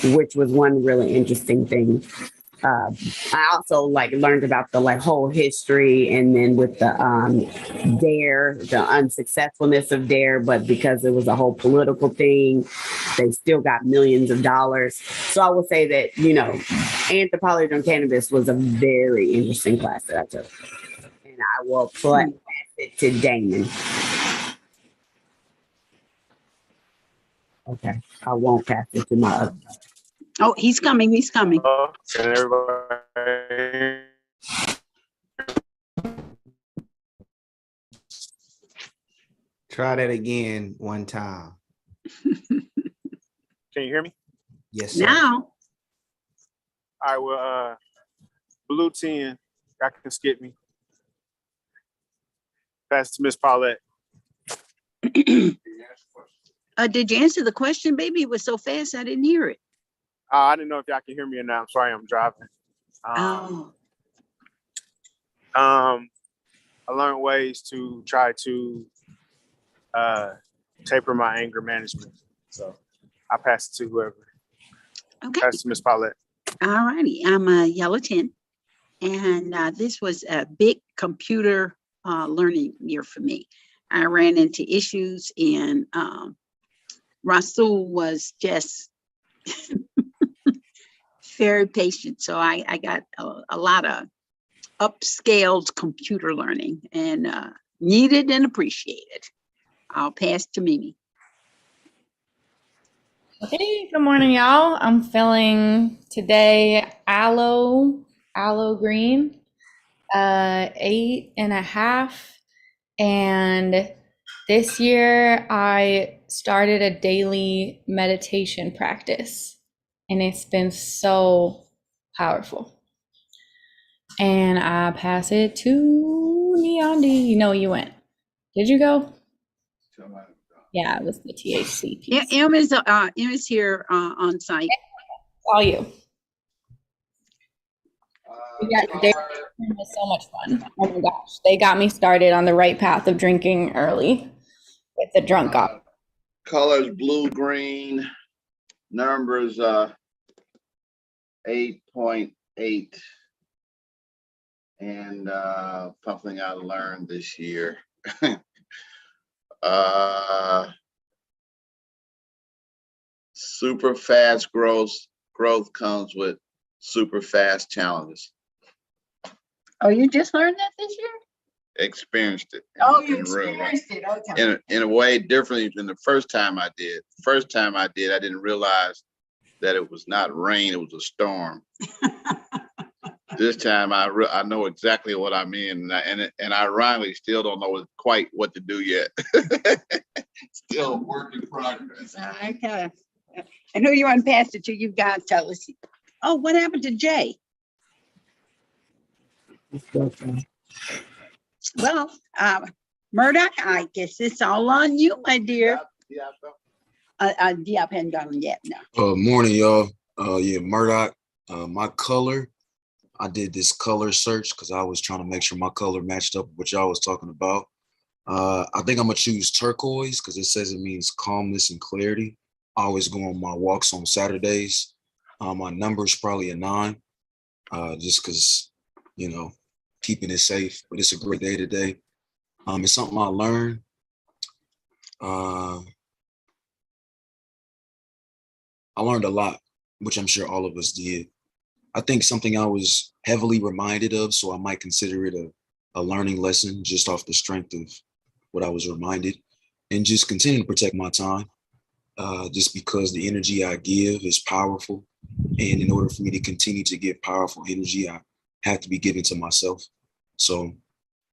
which was one really interesting thing. I also learned about the whole history, and then with the Dare, the unsuccessfulness of Dare, but because it was a whole political thing, they still got millions of dollars. So I will say that anthropology on cannabis was a very interesting class that I took, and I will pass it to Damon. Okay, I won't pass it to my other. Oh, he's coming. He's coming. And everybody. Try that again one time. Can you hear me? Yes, sir. Now. All right, well, blue 10, y'all can skip me. Pass to Miss Paulette. Did you answer the question, baby? It was so fast, I didn't hear it. I didn't know if y'all can hear me or not. I'm sorry, I'm driving. I learned ways to try to taper my anger management. So I pass it to whoever. Okay. Pass to Miss Paulette. All righty. I'm a yellow 10. And this was a big computer learning year for me. I ran into issues, and Rasul was just very patient. So I got a lot of upscaled computer learning, and needed and appreciated. I'll pass to Mimi. Hey, good morning, y'all. I'm feeling today aloe green, 8.5. And this year I started a daily meditation practice, and it's been so powerful. And I pass it to Neon D. You know you went. Did you go? Yeah, it was the THC piece. Yeah, Em is here on site. All you. It was so much fun. Oh my gosh, they got me started on the right path of drinking early with the drunk off. Colors blue, green, numbers 8.8, and something I learned this year. Super fast growth comes with super fast challenges. Oh, you just learned that this year? Experienced it. Oh, you experienced it. Okay. In a way differently than the first time I did. First time I did, I didn't realize that it was not rain, it was a storm. This time I know exactly what I mean, and ironically still don't know quite what to do yet. Still a work in progress. Okay. And who you want to pass it to? You've got to let's see. Oh, what happened to Jay? Well, Murdock, I guess it's all on you, my dear. Diop hadn't gone yet. No. Morning, y'all. Yeah, Murdock. My color, I did this color search because I was trying to make sure my color matched up with what y'all was talking about. I think I'm gonna choose turquoise because it says it means calmness and clarity. I always go on my walks on Saturdays. My number is probably a 9, just because, keeping it safe. But it's a great day today. It's something I learned. I learned a lot, which I'm sure all of us did. I think something I was heavily reminded of, so I might consider it a learning lesson just off the strength of what I was reminded, and just continue to protect my time, just because the energy I give is powerful. And in order for me to continue to give powerful energy, I have to be giving to myself. So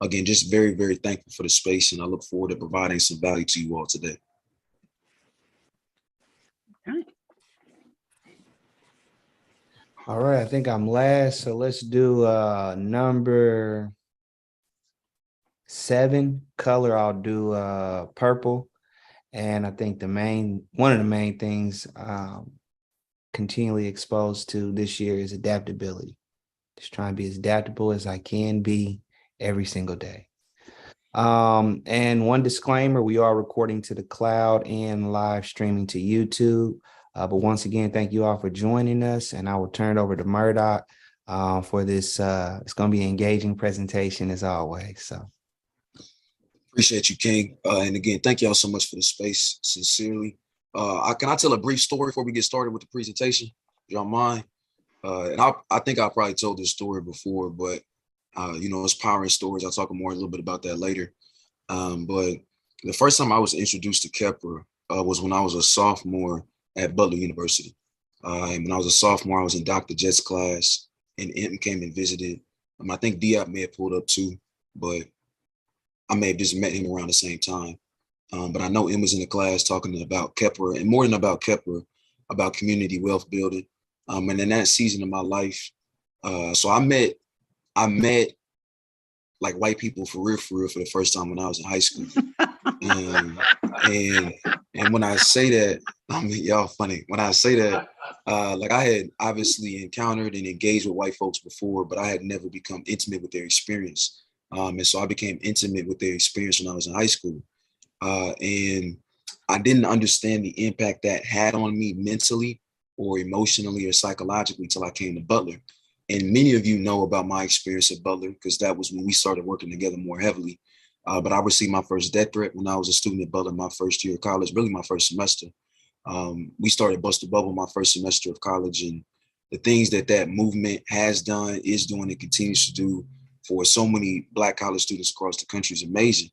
again, just very, very thankful for the space, and I look forward to providing some value to you all today. All right, I think I'm last, so let's do number 7 color. I'll do purple, and I think one of the main things continually exposed to this year is adaptability. Just trying to be as adaptable as I can be every single day. And one disclaimer: we are recording to the cloud and live streaming to YouTube. But once again, thank you all for joining us, and I will turn it over to Murdock for this. It's going to be an engaging presentation as always. So Appreciate you, King. And again, thank y'all so much for the space. Sincerely. Can I tell a brief story before we get started with the presentation? If you don't mind. And I think I probably told this story before, but it's power in stories. I'll talk more a little bit about that later. But the first time I was introduced to Kepler was when I was a sophomore at Butler University. And when I was a sophomore, I was in Dr. Jet's class, and M came and visited. I think Diop may have pulled up too, but I may have just met him around the same time. But I know M was in the class talking about Kepler, and more than about Kepler, about community wealth building. And in that season of my life, so I met like white people for real for the first time when I was in high school. And when I say that, I mean, y'all funny. When I say that, like I had obviously encountered and engaged with white folks before, but I had never become intimate with their experience. And so I became intimate with their experience when I was in high school. And I didn't understand the impact that had on me mentally or emotionally or psychologically till I came to Butler. And many of you know about my experience at Butler because that was when we started working together more heavily. But I received my first death threat when I was a student at Butler, my first year of college, really my first semester. We started Bust the Bubble my first semester of college, and the things that movement has done, is doing, and continues to do for so many Black college students across the country is amazing.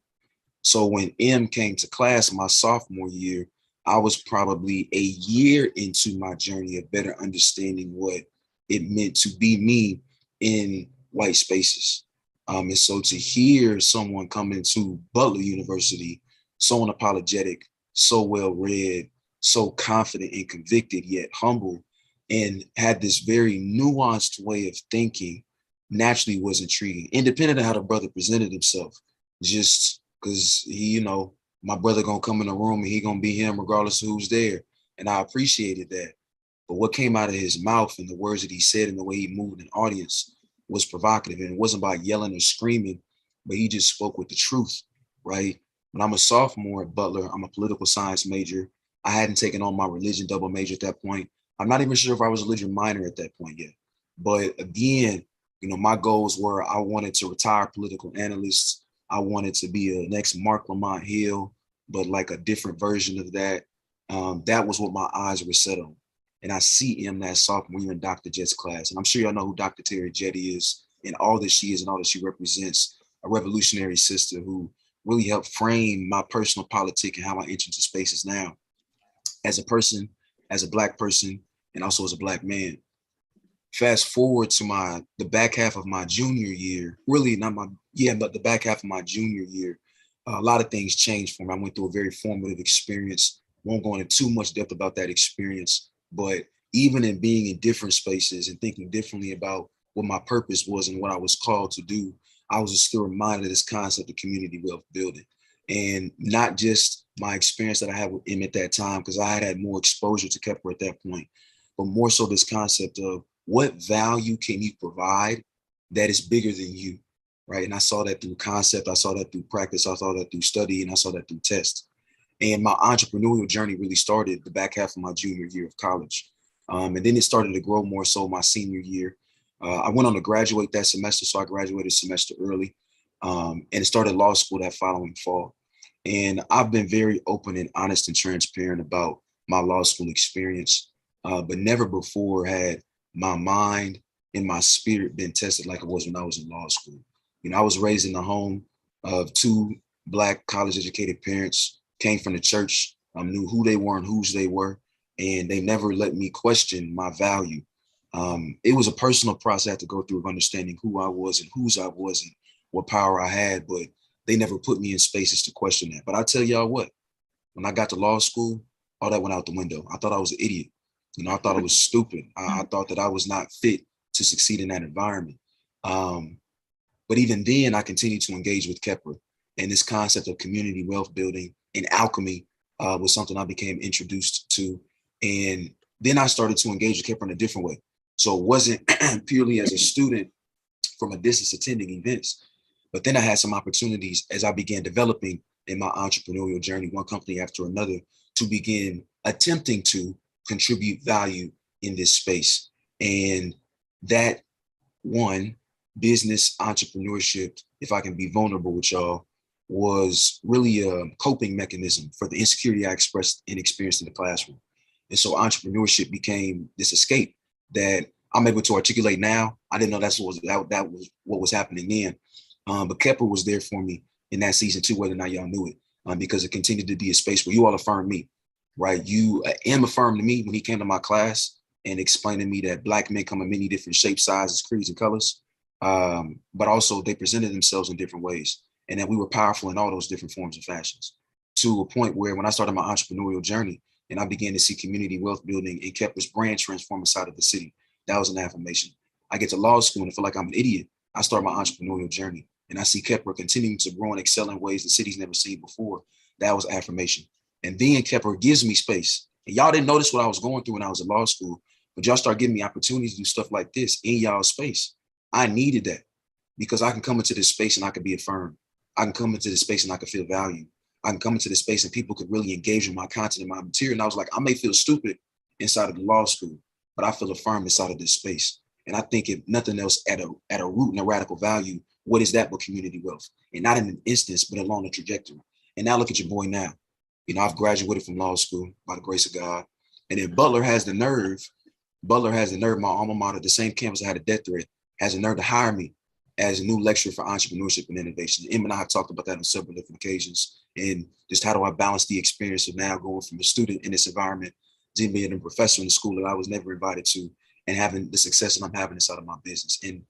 So when M came to class my sophomore year, I was probably a year into my journey of better understanding what it meant to be me in white spaces. And so to hear someone come into Butler University so unapologetic, so well-read, so confident and convicted, yet humble, and had this very nuanced way of thinking, naturally was intriguing, independent of how the brother presented himself, just because he, my brother gonna come in the room and he gonna be him regardless of who's there. And I appreciated that. But what came out of his mouth and the words that he said and the way he moved an audience was provocative. And it wasn't by yelling or screaming, but he just spoke with the truth, right? When I'm a sophomore at Butler, I'm a political science major. I hadn't taken on my religion double major at that point. I'm not even sure if I was a religion minor at that point yet. But again, my goals were I wanted to retire political analyst. I wanted to be a next Mark Lamont Hill, but like a different version of that. That was what my eyes were set on. And I see him that sophomore year in Dr. Jet's class. And I'm sure y'all know who Dr. Terry Jetty is and all that she is and all that she represents, a revolutionary sister who really helped frame my personal politic and how I enter into spaces now as a person, as a Black person, and also as a Black man. Fast forward to the back half of my junior year, really not but the back half of my junior year, a lot of things changed for me. I went through a very formative experience. Won't go into too much depth about that experience, but even in being in different spaces and thinking differently about what my purpose was and what I was called to do, I was still reminded of this concept of community wealth building. And not just my experience that I had with him at that time, because I had more exposure to Kepler at that point, but more so this concept of what value can you provide that is bigger than you, right? And I saw that through concept, I saw that through practice, I saw that through study, and I saw that through tests. And my entrepreneurial journey really started the back half of my junior year of college. And then it started to grow more so my senior year. I went on to graduate that semester, so I graduated a semester early and started law school that following fall. And I've been very open and honest and transparent about my law school experience, but never before had my mind and my spirit been tested like it was when I was in law school. I was raised in the home of two Black college educated parents, came from the church, knew who they were and whose they were, and they never let me question my value. It was a personal process I had to go through of understanding who I was and whose I was and what power I had, but they never put me in spaces to question that. But I tell y'all what, when I got to law school, all that went out the window. I thought I was an idiot. I thought I was stupid. I thought that I was not fit to succeed in that environment. But even then, I continued to engage with Kepler, and this concept of community wealth building and alchemy was something I became introduced to. And then I started to engage with Kepler in a different way. So it wasn't purely as a student from a distance attending events, but then I had some opportunities as I began developing in my entrepreneurial journey, one company after another, to begin attempting to contribute value in this space. And that one, business entrepreneurship, if I can be vulnerable with y'all, was really a coping mechanism for the insecurity I expressed and experienced in the classroom. And so entrepreneurship became this escape that I'm able to articulate now. I didn't know that was what was happening then. But Kepler was there for me in that season too, whether or not y'all knew it, because it continued to be a space where you all affirmed me, right? You affirmed me when he came to my class and explained to me that Black men come in many different shapes, sizes, creeds, and colors. But also they presented themselves in different ways, and that we were powerful in all those different forms and fashions, to a point where when I started my entrepreneurial journey and I began to see community wealth building and Kepler's brand transform inside of the city, that was an affirmation. I get to law school and I feel like I'm an idiot. I start my entrepreneurial journey and I see Kepler continuing to grow and excel in ways the city's never seen before. That was affirmation. And then Kepler gives me space. And y'all didn't notice what I was going through when I was in law school, but y'all start giving me opportunities to do stuff like this in y'all's space. I needed that because I can come into this space and I can be affirmed. I can come into this space and I can feel value. I can come into this space and people could really engage with my content and my material. And I was like, I may feel stupid inside of the law school, but I feel affirmed inside of this space. And I think if nothing else, at a root and a radical value, what is that but community wealth? And not in an instance, but along the trajectory. And now look at your boy now. You know, I've graduated from law school by the grace of God. And then Butler has the nerve, my alma mater, the same campus I had a death threat, has the nerve to hire me as a new lecturer for entrepreneurship and innovation. Em and I have talked about that on several different occasions. And just how do I balance the experience of now going from a student in this environment to being a professor in the school that I was never invited to, and having the success that I'm having inside of my business. And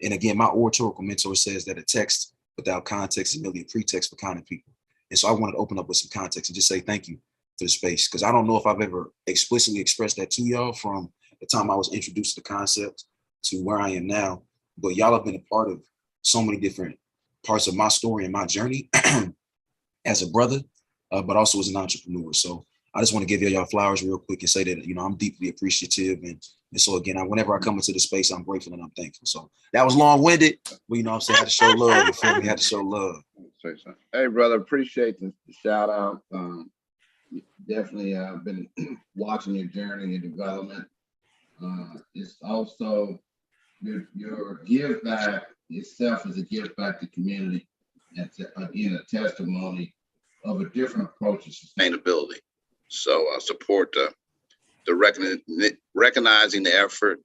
again, my oratorical mentor says that a text without context is merely a pretext for kind of people. And so I wanted to open up with some context and just say thank you for the space, because I don't know if I've ever explicitly expressed that to y'all from the time I was introduced to the concept to where I am now. But y'all have been a part of so many different parts of my story and my journey as a brother, but also as an entrepreneur. So I just want to give y'all flowers real quick and say that, you know, I'm deeply appreciative. And so again, whenever I come into the space, I'm grateful and I'm thankful. So that was long-winded, but you know what I'm saying? I had to show love. You feel me? I had to show love. Hey, brother, appreciate the shout out. Definitely been watching your journey and development. It's also your give back itself is a give back to community. That's again a testimony of a different approach to sustainability. So I support the recognizing the effort.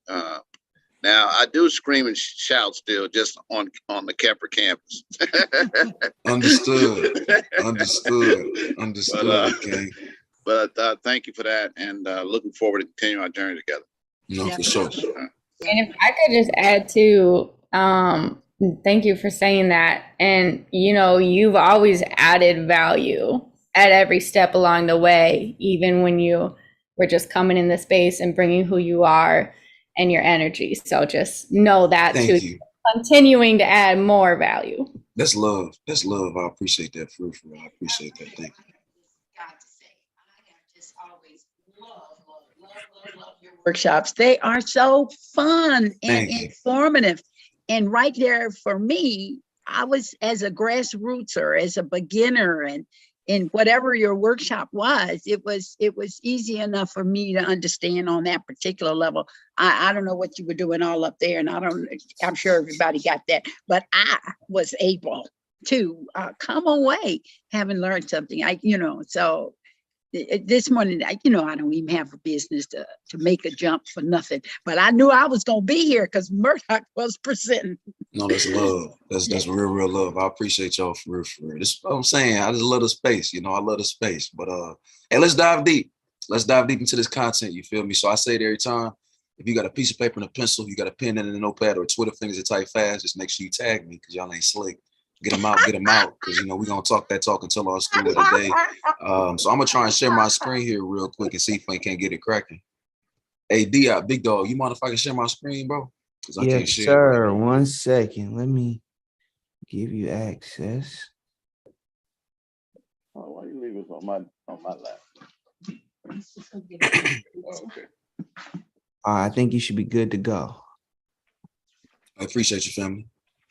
Now I do scream and shout still just on the Kepler campus. Understood. But thank you for that, and looking forward to continuing our journey together. No, for sure. And if I could just add to, thank you for saying that. And, you know, you've always added value at every step along the way, even when you were just coming in the space and bringing who you are and your energy. So just know that Thank you. Continuing to add more value. That's love. That's love. I appreciate that. For real. I appreciate that. Thank you. Got to say, I have just always love your workshops. They are so fun and informative. And right there for me, I was as a grassroots or as a beginner, and in whatever your workshop was, it was easy enough for me to understand on that particular level. I don't know what you were doing all up there, and I'm sure everybody got that, but I was able to come away having learned something. So this morning, I don't even have a business to make a jump for nothing, but I knew I was going to be here because Murdock was presenting. No, that's love. That's real love. I appreciate y'all for real. This is what I'm saying. I just love the space. I love the space. But hey, let's dive deep. Let's dive deep into this content. You feel me? So I say it every time. If you got a piece of paper and a pencil, you got a pen and a notepad or Twitter fingers to type fast, just make sure you tag me because y'all ain't slick. Get them out. Because, we're going to talk that talk until our school of the day. So I'm going to try and share my screen here real quick and see if I can't get it cracking. Hey, D, big dog, you mind if I can share my screen, bro? Yes, sir. Right. 1 second. Let me give you access. Oh, why you leave us on my lap? Okay. I think you should be good to go. I appreciate you, family.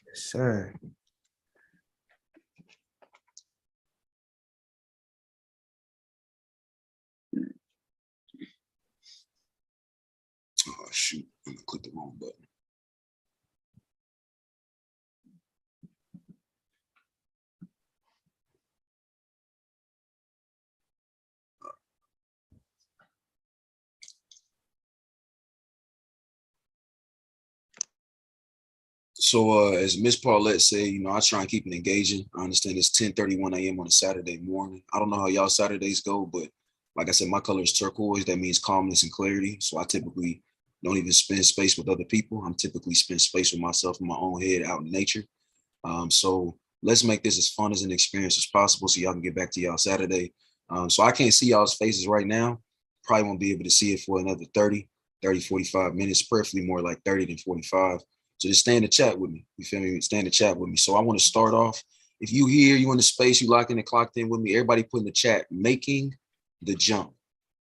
Yes, sir. shoot, I'm gonna click the wrong button. So as Miss Paulette said, I try and keep it engaging. I understand it's 10:31 a.m. on a Saturday morning. I don't know how y'all Saturdays go, but like I said, my color is turquoise. That means calmness and clarity. So I typically don't even spend space with other people. I'm typically spend space with myself in my own head out in nature. So let's make this as fun as an experience as possible so y'all can get back to y'all Saturday. So I can't see y'all's faces right now. Probably won't be able to see it for another 30, 45 minutes, preferably more like 30 than 45. So just stay in the chat with me. You feel me? Stay in the chat with me. So I want to start off. If you here, you in the space, you locked in and clocked in with me. Everybody put in the chat, making the jump.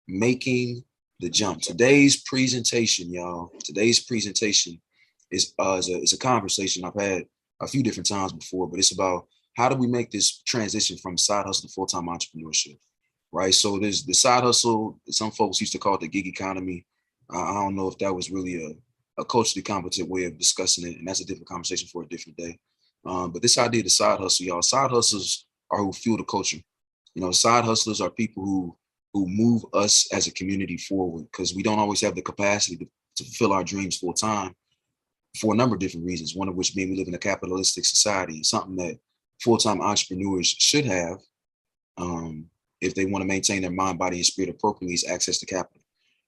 Making the jump. Today's presentation, y'all. Today's presentation is a conversation I've had a few different times before, but it's about how do we make this transition from side hustle to full-time entrepreneurship, right? So there's the side hustle. Some folks used to call it the gig economy. I don't know if that was really a culturally competent way of discussing it, and that's a different conversation for a different day. But this idea of the side hustle, y'all, side hustlers are who fuel the culture. Side hustlers are people who move us as a community forward, because we don't always have the capacity to fulfill our dreams full time for a number of different reasons, one of which being we live in a capitalistic society. It's something that full-time entrepreneurs should have if they want to maintain their mind, body, and spirit appropriately, is access to capital.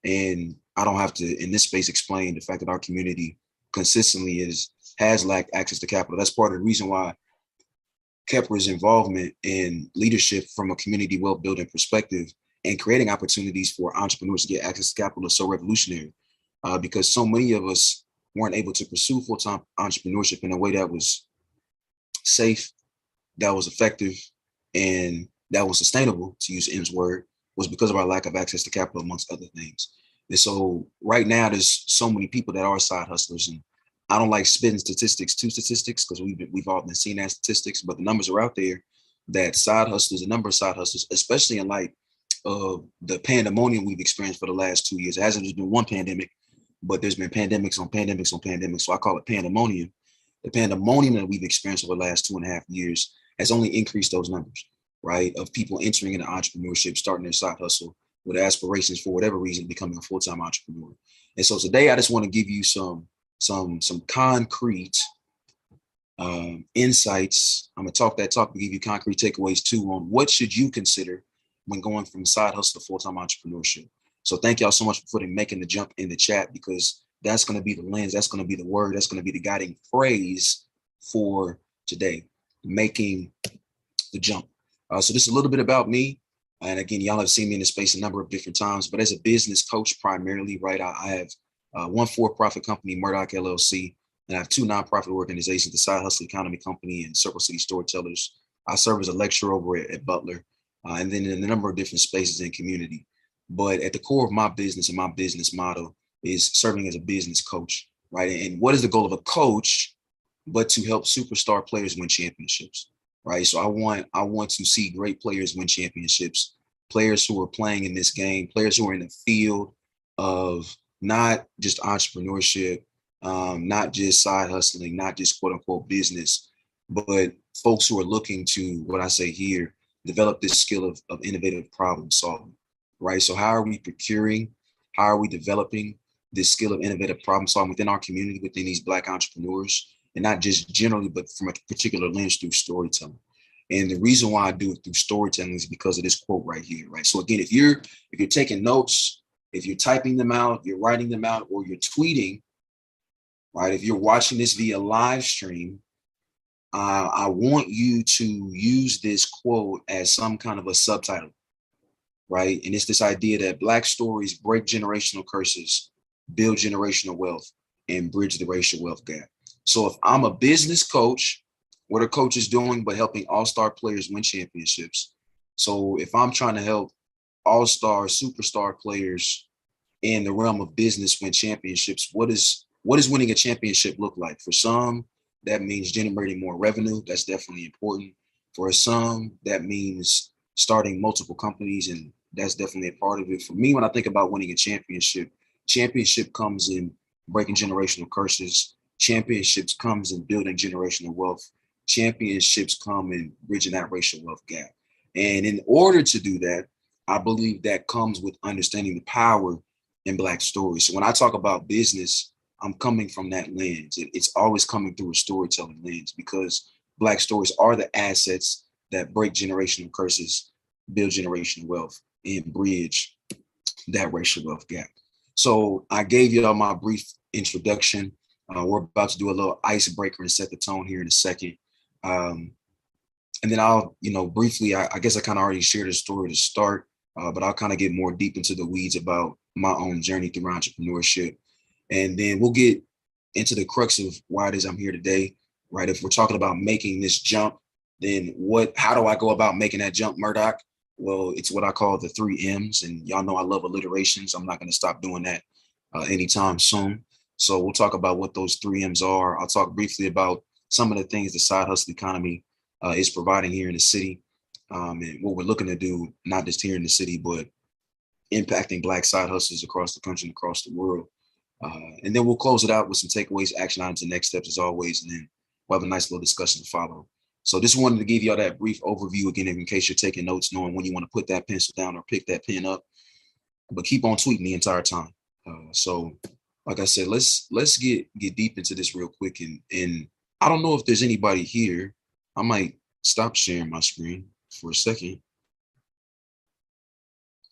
And I don't have to, in this space, explain the fact that our community consistently has lacked access to capital. That's part of the reason why Kepra's involvement in leadership from a community wealth building perspective and creating opportunities for entrepreneurs to get access to capital is so revolutionary, because so many of us weren't able to pursue full-time entrepreneurship in a way that was safe, that was effective, and that was sustainable, to use M's word, was because of our lack of access to capital, amongst other things. And so right now, there's so many people that are side hustlers, and I don't like spitting statistics because we've all been seeing that statistics, but the numbers are out there that side hustlers, a number of side hustlers, especially in light of the pandemonium we've experienced for the last 2 years. It hasn't just been one pandemic, but there's been pandemics on pandemics on pandemics. So I call it pandemonium. The pandemonium that we've experienced over the last 2.5 years has only increased those numbers, right? Of people entering into entrepreneurship, starting their side hustle with aspirations for whatever reason, becoming a full-time entrepreneur. And so today I just want to give you some concrete insights. I'm gonna talk to give you concrete takeaways too on what should you consider when going from side hustle to full-time entrepreneurship. So thank y'all so much for making the jump in the chat, because that's going to be the lens, that's going to be the word, that's going to be the guiding phrase for today, making the jump. So this is a little bit about me. And again, y'all have seen me in this space a number of different times, but as a business coach primarily, right, I have one for-profit company, Murdock LLC, and I have two nonprofit organizations, the Side Hustle Economy Company and Circle City Storytellers. I serve as a lecturer over at Butler, and then in a number of different spaces in community. But at the core of my business and my business model is serving as a business coach, right? And what is the goal of a coach but to help superstar players win championships, right? So I want to see great players win championships, players who are playing in this game, players who are in the field of not just entrepreneurship, not just side hustling, not just quote unquote business, but folks who are looking to, what I say here, develop this skill of innovative problem solving, right? So how are we procuring, how are we developing this skill of innovative problem solving within our community, within these Black entrepreneurs, and not just generally, but from a particular lens through storytelling. And the reason why I do it through storytelling is because of this quote right here, right? So again, if you're taking notes, if you're typing them out, you're writing them out, or you're tweeting, right? If you're watching this via live stream, I want you to use this quote as some kind of a subtitle, right? And it's this idea that Black stories break generational curses, build generational wealth, and bridge the racial wealth gap. So if I'm a business coach, what are coaches doing but helping all-star players win championships? So if I'm trying to help all-star, superstar players in the realm of business win championships, what does winning a championship look like? For some, that means generating more revenue. That's definitely important. For some, that means starting multiple companies, and that's definitely a part of it. For me, when I think about winning a championship, Championship comes in breaking generational curses. Championships comes in building generational wealth. Championships come in bridging that racial wealth gap. And in order to do that, I believe that comes with understanding the power in Black stories. So when I talk about business, I'm coming from that lens. It's always coming through a storytelling lens, because Black stories are the assets that break generational curses, build generational wealth, and bridge that racial wealth gap. So I gave y'all my brief introduction. We're about to do a little icebreaker and set the tone here in a second. And then I'll, briefly, I guess I kind of already shared a story to start, but I'll kind of get more deep into the weeds about my own journey through entrepreneurship. And then we'll get into the crux of why it is I'm here today, right? If we're talking about making this jump, then how do I go about making that jump, Murdock? Well, it's what I call the 3 M's. And y'all know I love alliterations. I'm not going to stop doing that anytime soon. So we'll talk about what those 3 M's are. I'll talk briefly about some of the things the side hustle economy is providing here in the city, and what we're looking to do, not just here in the city, but impacting Black side hustles across the country and across the world. And then we'll close it out with some takeaways, action items, and next steps as always. And then we'll have a nice little discussion to follow. So just wanted to give y'all that brief overview again, in case you're taking notes, knowing when you want to put that pencil down or pick that pen up, but keep on tweeting the entire time. So like I said, let's get deep into this real quick. And I don't know if there's anybody here. I might stop sharing my screen for a second.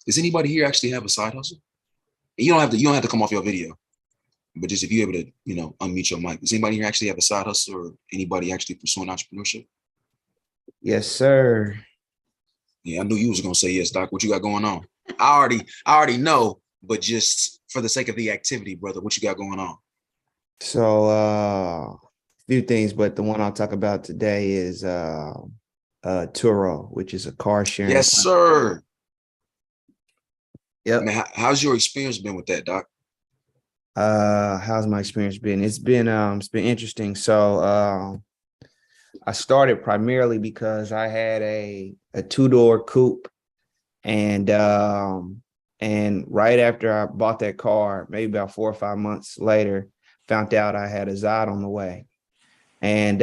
Does anybody here actually have a side hustle? And you don't have to come off your video, but just if you're able to, unmute your mic. Does anybody here actually have a side hustle, or anybody actually pursuing entrepreneurship? Yes, sir. Yeah, I knew you was gonna say yes, Doc. What you got going on? I already know, but just for the sake of the activity, brother, what you got going on? So a few things, but the one I'll talk about today is Turo, which is a car sharing. Yes, sir. Yep. Man, how's your experience been with that, Doc? How's my experience been? It's been interesting. So I started primarily because I had a 2-door coupe, and right after I bought that car, maybe about 4 or 5 months later, found out I had a Zod on the way. And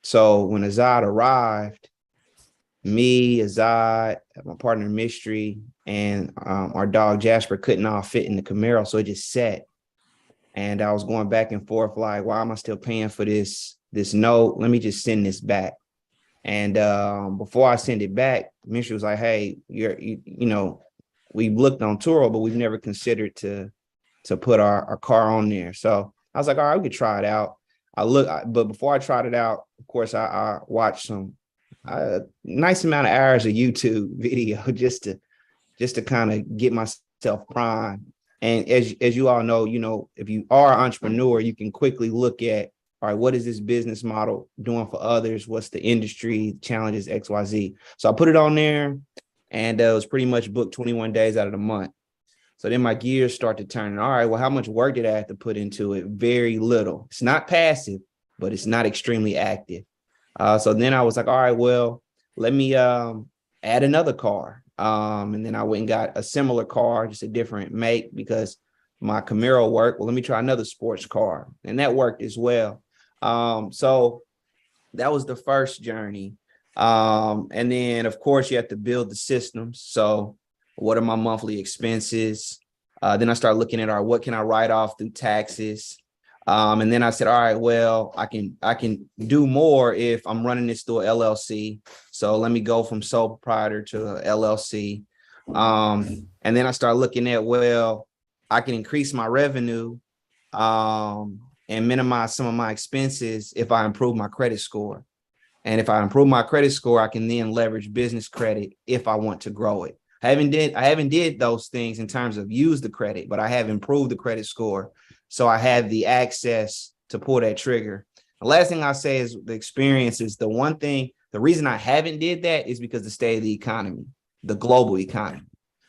so when Azad arrived, me, Azad, my partner Mystery, and our dog Jasper couldn't all fit in the Camaro, so it just sat. And I was going back and forth like, why am I still paying for this note? Let me just send this back. And before I send it back, Mystery was like, hey, we looked on Turo, but we've never considered to put our car on there. So I was like, all right, we could try it out. But before I tried it out, of course, I watched some nice amount of hours of YouTube video just to kind of get myself primed. And as you all know, if you are an entrepreneur, you can quickly look at, all right, what is this business model doing for others? What's the industry challenges, XYZ? So I put it on there, and it was pretty much booked 21 days out of the month. So then my gears start to turn. All right, well, how much work did I have to put into it? Very little. It's not passive, but it's not extremely active. So then I was like, all right, well, let me add another car. And then I went and got a similar car, just a different make, because my Camaro worked. Well, let me try another sports car. And that worked as well. So that was the first journey. And then, of course, you have to build the systems. So what are my monthly expenses? Then I started looking at what can I write off through taxes? And then I said, all right, well, I can do more if I'm running this through a LLC. So let me go from sole proprietor to a LLC. And then I started looking at, well, I can increase my revenue and minimize some of my expenses if I improve my credit score. And if I improve my credit score, I can then leverage business credit if I want to grow it. I haven't did those things in terms of use the credit, but I have improved the credit score. So I have the access to pull that trigger. The last thing I say is the experience is the one thing. The reason I haven't did that is because the state of the economy, the global economy.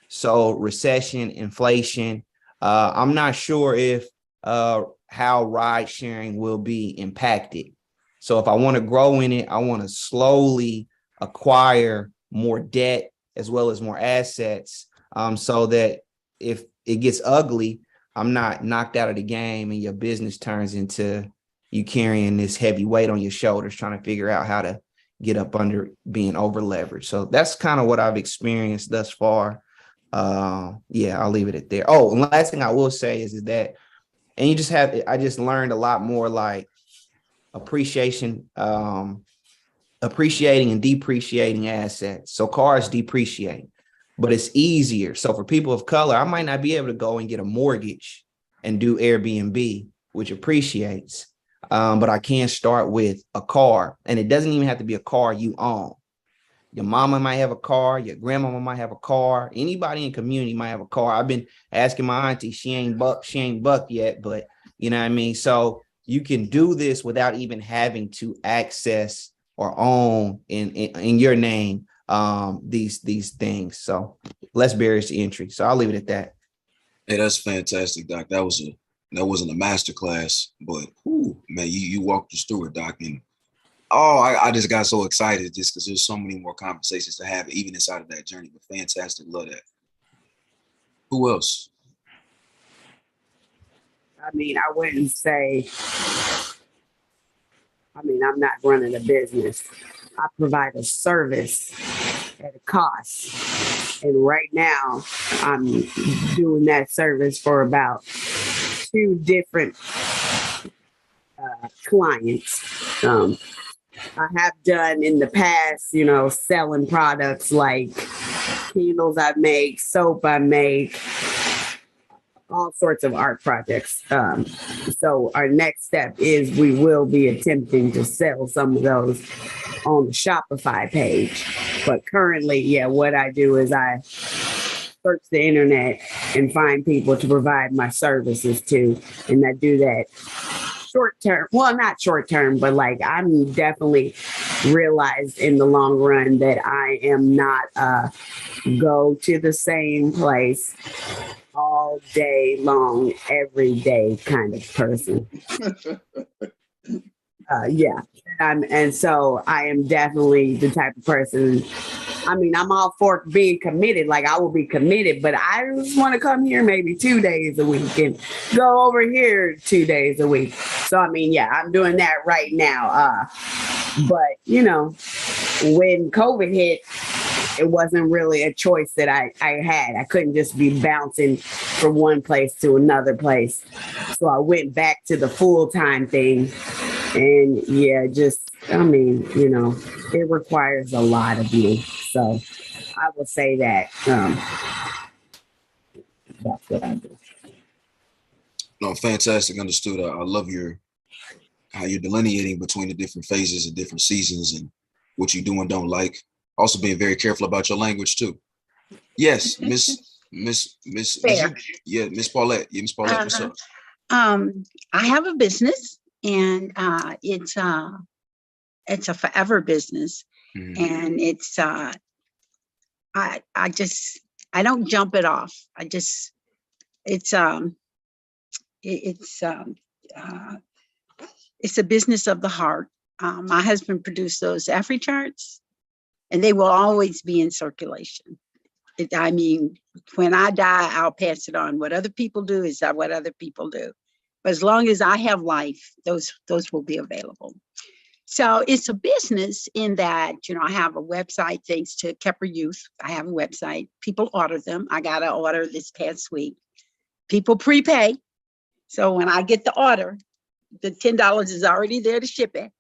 So recession, inflation. I'm not sure if how ride sharing will be impacted. So if I want to grow in it, I want to slowly acquire more debt as well as more assets, so that if it gets ugly, I'm not knocked out of the game and your business turns into you carrying this heavy weight on your shoulders, trying to figure out how to get up under being over leveraged. So that's kind of what I've experienced thus far. Yeah, I'll leave it at there. Oh, and last thing I will say is that, and I just learned a lot more like appreciation, appreciating and depreciating assets. So cars depreciate, but it's easier. So for people of color, I might not be able to go and get a mortgage and do Airbnb, which appreciates. But I can start with a car, and it doesn't even have to be a car you own. Your mama might have a car, your grandmama might have a car, anybody in community might have a car. I've been asking my auntie, she ain't bucked yet, but you know what I mean? So you can do this without even having to access or own in your name these things. So less barriers to entry. So I'll leave it at that. Hey, that's fantastic, Doc. That wasn't a master class, but man, you walked us through it, Doc. And I just got so excited just because there's so many more conversations to have, even inside of that journey. But fantastic, love that. Who else? I mean, I wouldn't say, I'm not running a business. I provide a service at a cost. And right now, I'm doing that service for about 2 different clients. I have done in the past, selling products like candles I make, soap I make, all sorts of art projects. So our next step is we will be attempting to sell some of those on the Shopify page. But currently, what I do is I search the internet and find people to provide my services to, and I do that short term. Well, not short term, but like I'm definitely realized in the long run that I am not go to the same place all day long, every day kind of person. And so I am definitely the type of person. I'm all for being committed. Like I will be committed, but I just want to come here maybe 2 days a week and go over here 2 days a week. So I'm doing that right now. But when COVID hit, it wasn't really a choice that I had. I couldn't just be bouncing from one place to another place. So I went back to the full-time thing. And it requires a lot of you. So I will say that that's what I do. No, fantastic. Understood. I love how you're delineating between the different phases and different seasons and what you do and don't like. Also being very careful about your language too. Yes, Miss Paulette. Yeah, Miss Paulette, what's up? I have a business, and it's a forever business. Mm-hmm. And it's I don't jump it off. It's a business of the heart. My husband produced those AFRI charts, and they will always be in circulation. When I die, I'll pass it on. What other people do is what other people do. But as long as I have life, those will be available. So it's a business in that, I have a website thanks to Kepper Youth. I have a website. People order them. I got an order this past week. People prepay. So when I get the order, the $10 is already there to ship it.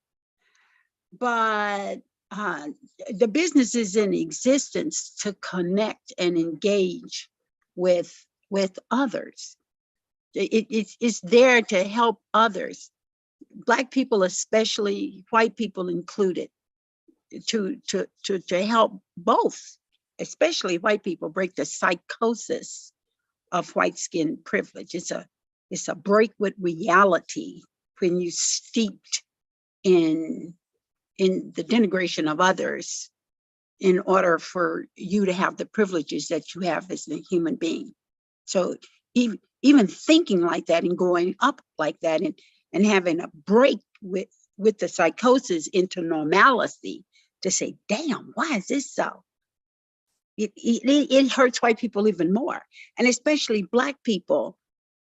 But the business is in existence to connect and engage with others. It's there to help others, Black people, especially white people included, to help both, especially white people, break the psychosis of white skin privilege. It's a break with reality when you steeped in the denigration of others in order for you to have the privileges that you have as a human being. So even thinking like that and going up like that and having a break with the psychosis into normalcy to say, damn, why is this so? It hurts white people even more. And especially Black people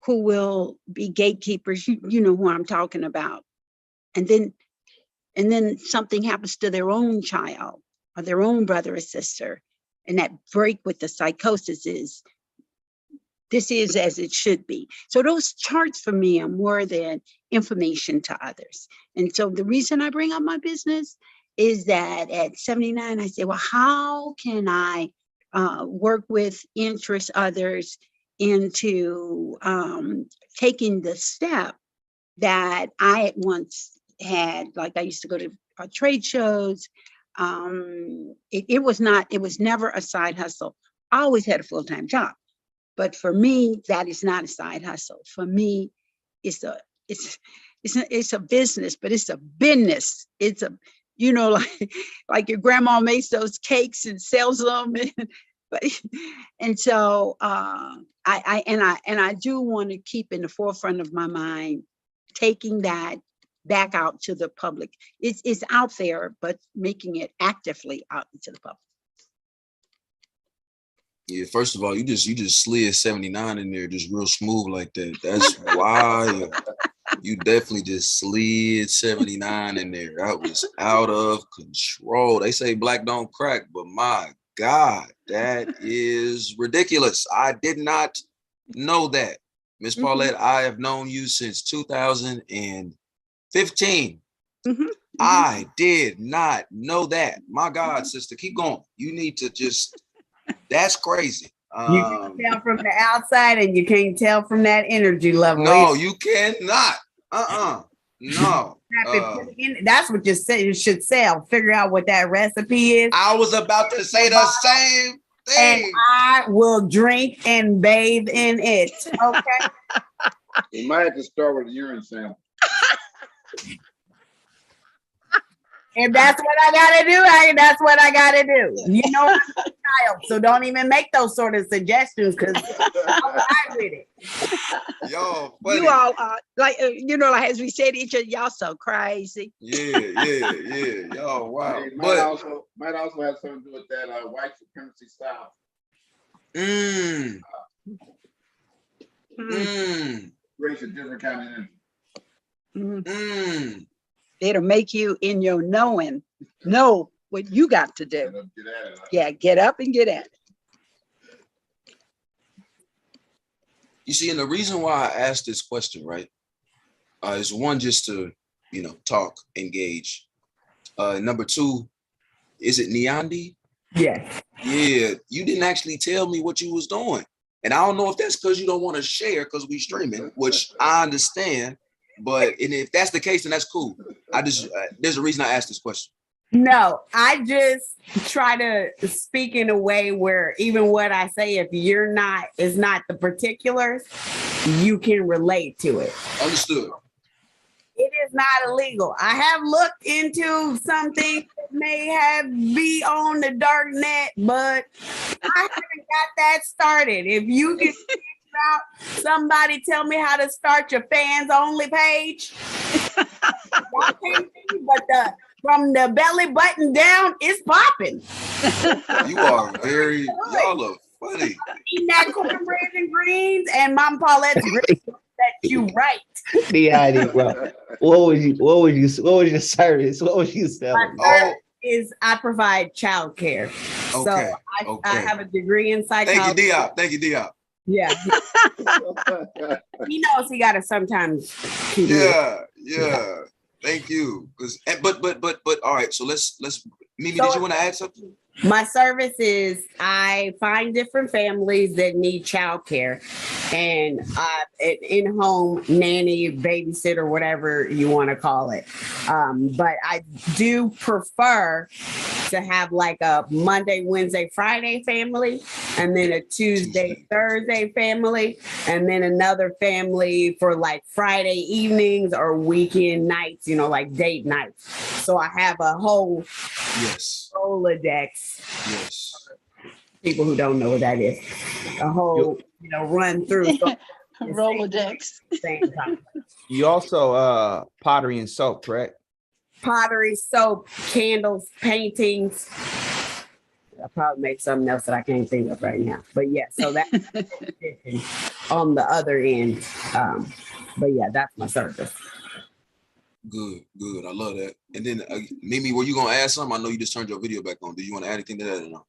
who will be gatekeepers. You know who I'm talking about. And then something happens to their own child or their own brother or sister. And that break with the psychosis is, this is as it should be. So those charts for me are more than information to others. And so the reason I bring up my business is that at 79, I say, well, how can I work with interest others into taking the step that I at once had, like I used to go to trade shows. It was never a side hustle. I always had a full-time job. But for me, that is not a side hustle. For me, it's a business, but it's a business. It's a, you know, like your grandma makes those cakes and sells them. And so I do want to keep in the forefront of my mind, taking that back out to the public. It's out there, but making it actively out into the public. Yeah, first of all, you just slid 79 in there just real smooth like that. That's wild. You definitely just slid 79 in there. That was out of control. They say black don't crack, but my God, that is ridiculous. I did not know that. Miss Paulette, I have known you since 2015. I did not know that. My God, sister, keep going. You need to just, that's crazy. You can tell from the outside and you can't tell from that energy level. No, you cannot. No. That's what you should sell. Figure out what that recipe is. I was about to say the same thing. And I will drink and bathe in it. Okay. You might have to start with a urine sample. If that's what I gotta do, that's what I gotta do. You know, I'm a child, so don't even make those sort of suggestions because I'm right with it. Yo, funny. You all like like as we said, each of y'all so crazy. Yeah. Yo, wow. It But might also have something to do with that white supremacy style. Creates a different kind of energy. It'll make you in your knowing know what you got to do. Yeah, get up and get at it. you see, and the reason why I asked this question, right, is one, just to, talk, engage. Number two, is it Neandi? Yes. Yeah, you didn't actually tell me what you was doing. And I don't know if that's because you don't want to share because we streaming, which I understand. But and if that's the case, then that's cool. There's a reason I asked this question. No, I just try to speak in a way where even what I say, if you're not, is not the particulars, you can relate to it. Understood. It is not illegal. I have looked into something that may have be on the dark net, but I haven't got that started. If you can figure out somebody tell me how to start your fans only page, I can't see, but from the belly button down, it's popping. You are y'all are funny. Eating that cornbread and greens and Mom Paulette's greens that you right. The idea, bro. What was your service? What was you selling? I provide childcare. Okay. So I have a degree in psychology. Thank you, Diop. Yeah. He knows he gotta sometimes. Yeah. Thank you. But all right. So let's Mimi, did you want to add something? My service is I find different families that need childcare and an in-home nanny, babysitter, whatever you want to call it. But I do prefer to have like a Monday, Wednesday, Friday family, and then a Tuesday, Thursday family, and then another family for like Friday evenings or weekend nights, like date nights. So I have a whole Rolodex. Yes. People who don't know what that is, a whole run through Rolodex. Same time. You also pottery and soap, correct? Pottery, soap, candles, paintings. I probably make something else that I can't think of right now. But yeah, so that's on the other end. But yeah, that's my service. Good, good. I love that. And then, Mimi, were you gonna add something? I know you just turned your video back on. Do you want to add anything to that or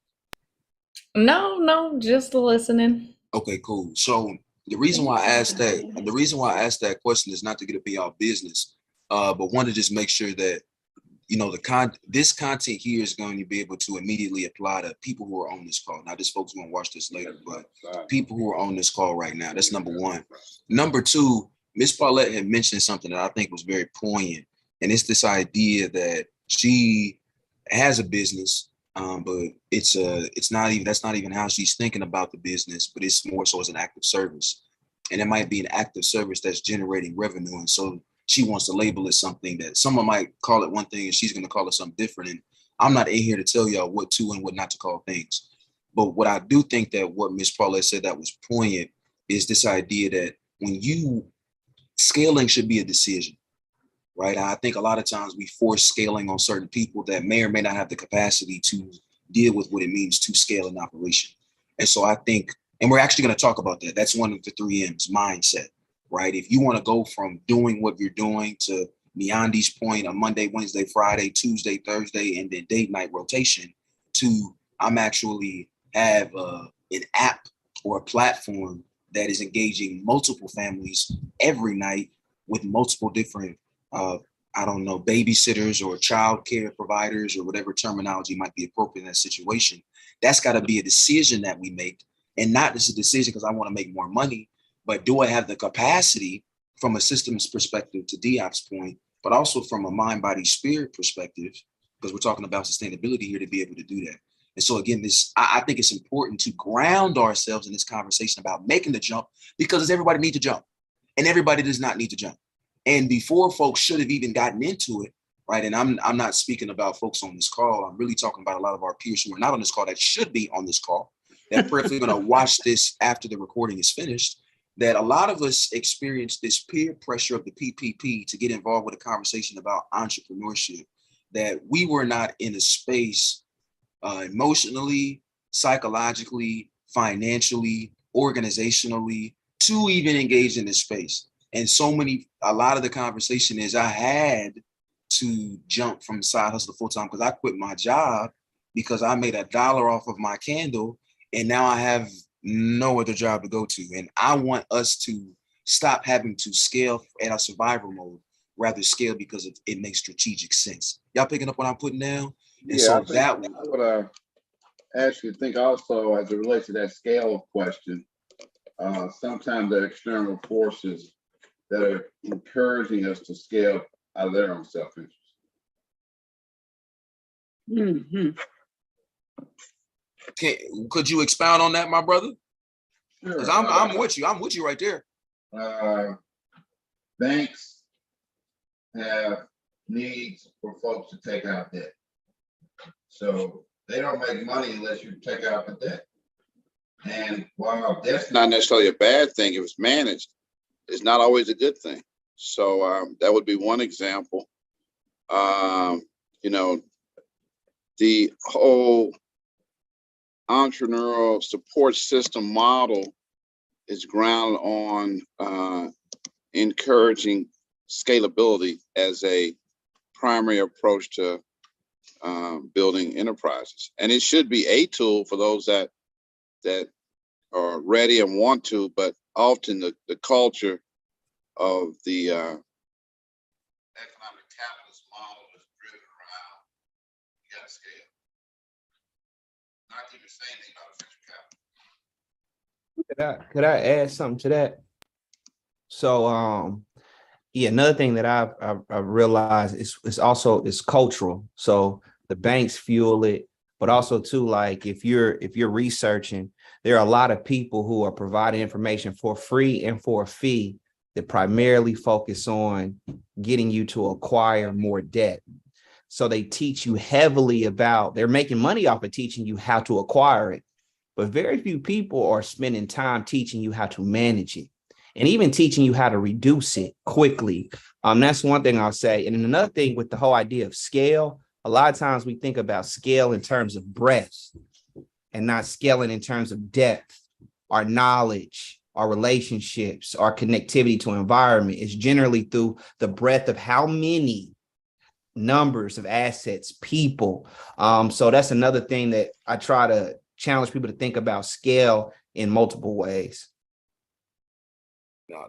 no? No, just listening. Okay, cool. So the reason why I asked that question is not to get up in y'all business, but want to just make sure that this content here is going to be able to immediately apply to people who are on this call. Not just folks who are gonna watch this later, but people who are on this call right now. That's number one. Number two, Miss Paulette had mentioned something that I think was very poignant, and it's this idea that she has a business, but that's not even how she's thinking about the business, but it's more so as an active service, and it might be an active service that's generating revenue, and so she wants to label it something that someone might call it one thing, and she's going to call it something different. And I'm not in here to tell y'all what to and what not to call things, but what I do think that what Miss Paulette said that was poignant is this idea that scaling should be a decision, right? I think a lot of times we force scaling on certain people that may or may not have the capacity to deal with what it means to scale an operation. And so I think, and we're actually going to talk about that. That's one of the 3 M's, mindset, right? If you want to go from doing what you're doing to Meandi's point, a Monday, Wednesday, Friday, Tuesday, Thursday, and then date night rotation, to I'm actually have an app or a platform that is engaging multiple families every night with multiple different, babysitters or child care providers or whatever terminology might be appropriate in that situation. That's got to be a decision that we make, and not just a decision because I want to make more money, but do I have the capacity from a systems perspective, to Diop's point, but also from a mind, body, spirit perspective, because we're talking about sustainability here, to be able to do that. And so again, I think it's important to ground ourselves in this conversation about making the jump, because everybody needs to jump and everybody does not need to jump. And before folks should have even gotten into it, right? And I'm not speaking about folks on this call. I'm really talking about a lot of our peers who are not on this call that should be on this call, that perfectly going to watch this after the recording is finished, that a lot of us experience this peer pressure of the PPP to get involved with a conversation about entrepreneurship, that we were not in a space emotionally, psychologically, financially, organizationally, to even engage in this space. And a lot of the conversation is I had to jump from side hustle to full-time because I quit my job because I made $1 off of my candle, and now I have no other job to go to. And I want us to stop having to scale at our survival mode, rather scale because it makes strategic sense. Y'all picking up what I'm putting down? And Yeah, so I would actually think also, as it relates to that scale question, sometimes the external forces that are encouraging us to scale out of their own self-interest. Mm-hmm. Could you expound on that, my brother? Because Sure. I'm with you. I'm with you right there. Banks have needs for folks to take out debt. So they don't make money unless you take out the debt. And while that's not necessarily a bad thing, if it's managed, it's not always a good thing. So that would be one example. The whole entrepreneurial support system model is grounded on encouraging scalability as a primary approach to building enterprises. And it should be a tool for those that are ready and want to, but often the culture of the economic capitalist model is driven around, you got to scale. Not even saying anything about venture capital. Could I add something to that? So, another thing that I've realized is also cultural. So the banks fuel it, but also too, like if you're researching, there are a lot of people who are providing information for free and for a fee that primarily focus on getting you to acquire more debt. So they teach you heavily they're making money off of teaching you how to acquire it, but very few people are spending time teaching you how to manage it, and even teaching you how to reduce it quickly. That's one thing I'll say. And another thing with the whole idea of scale, a lot of times we think about scale in terms of breadth, and not scaling in terms of depth, our knowledge, our relationships, our connectivity to environment is generally through the breadth of how many numbers of assets, people. So that's another thing that I try to challenge people to think about scale in multiple ways.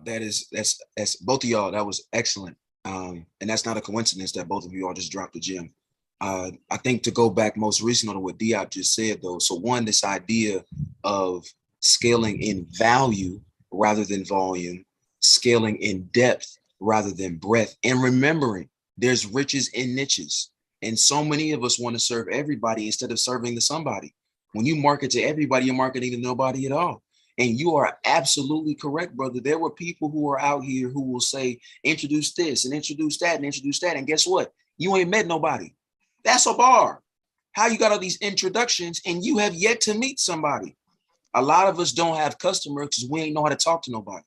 That's both of y'all. That was excellent. And that's not a coincidence that both of you all just dropped the gem. I think to go back most recently on what Diop just said, though. So one, this idea of scaling in value rather than volume, scaling in depth rather than breadth, and remembering there's riches in niches. And so many of us want to serve everybody instead of serving to somebody. When you market to everybody, you're marketing to nobody at all. And you are absolutely correct, brother. There were people who are out here who will say, introduce this and introduce that and introduce that. And guess what? You ain't met nobody. That's a bar. How you got all these introductions and you have yet to meet somebody? A lot of us don't have customers because we ain't know how to talk to nobody.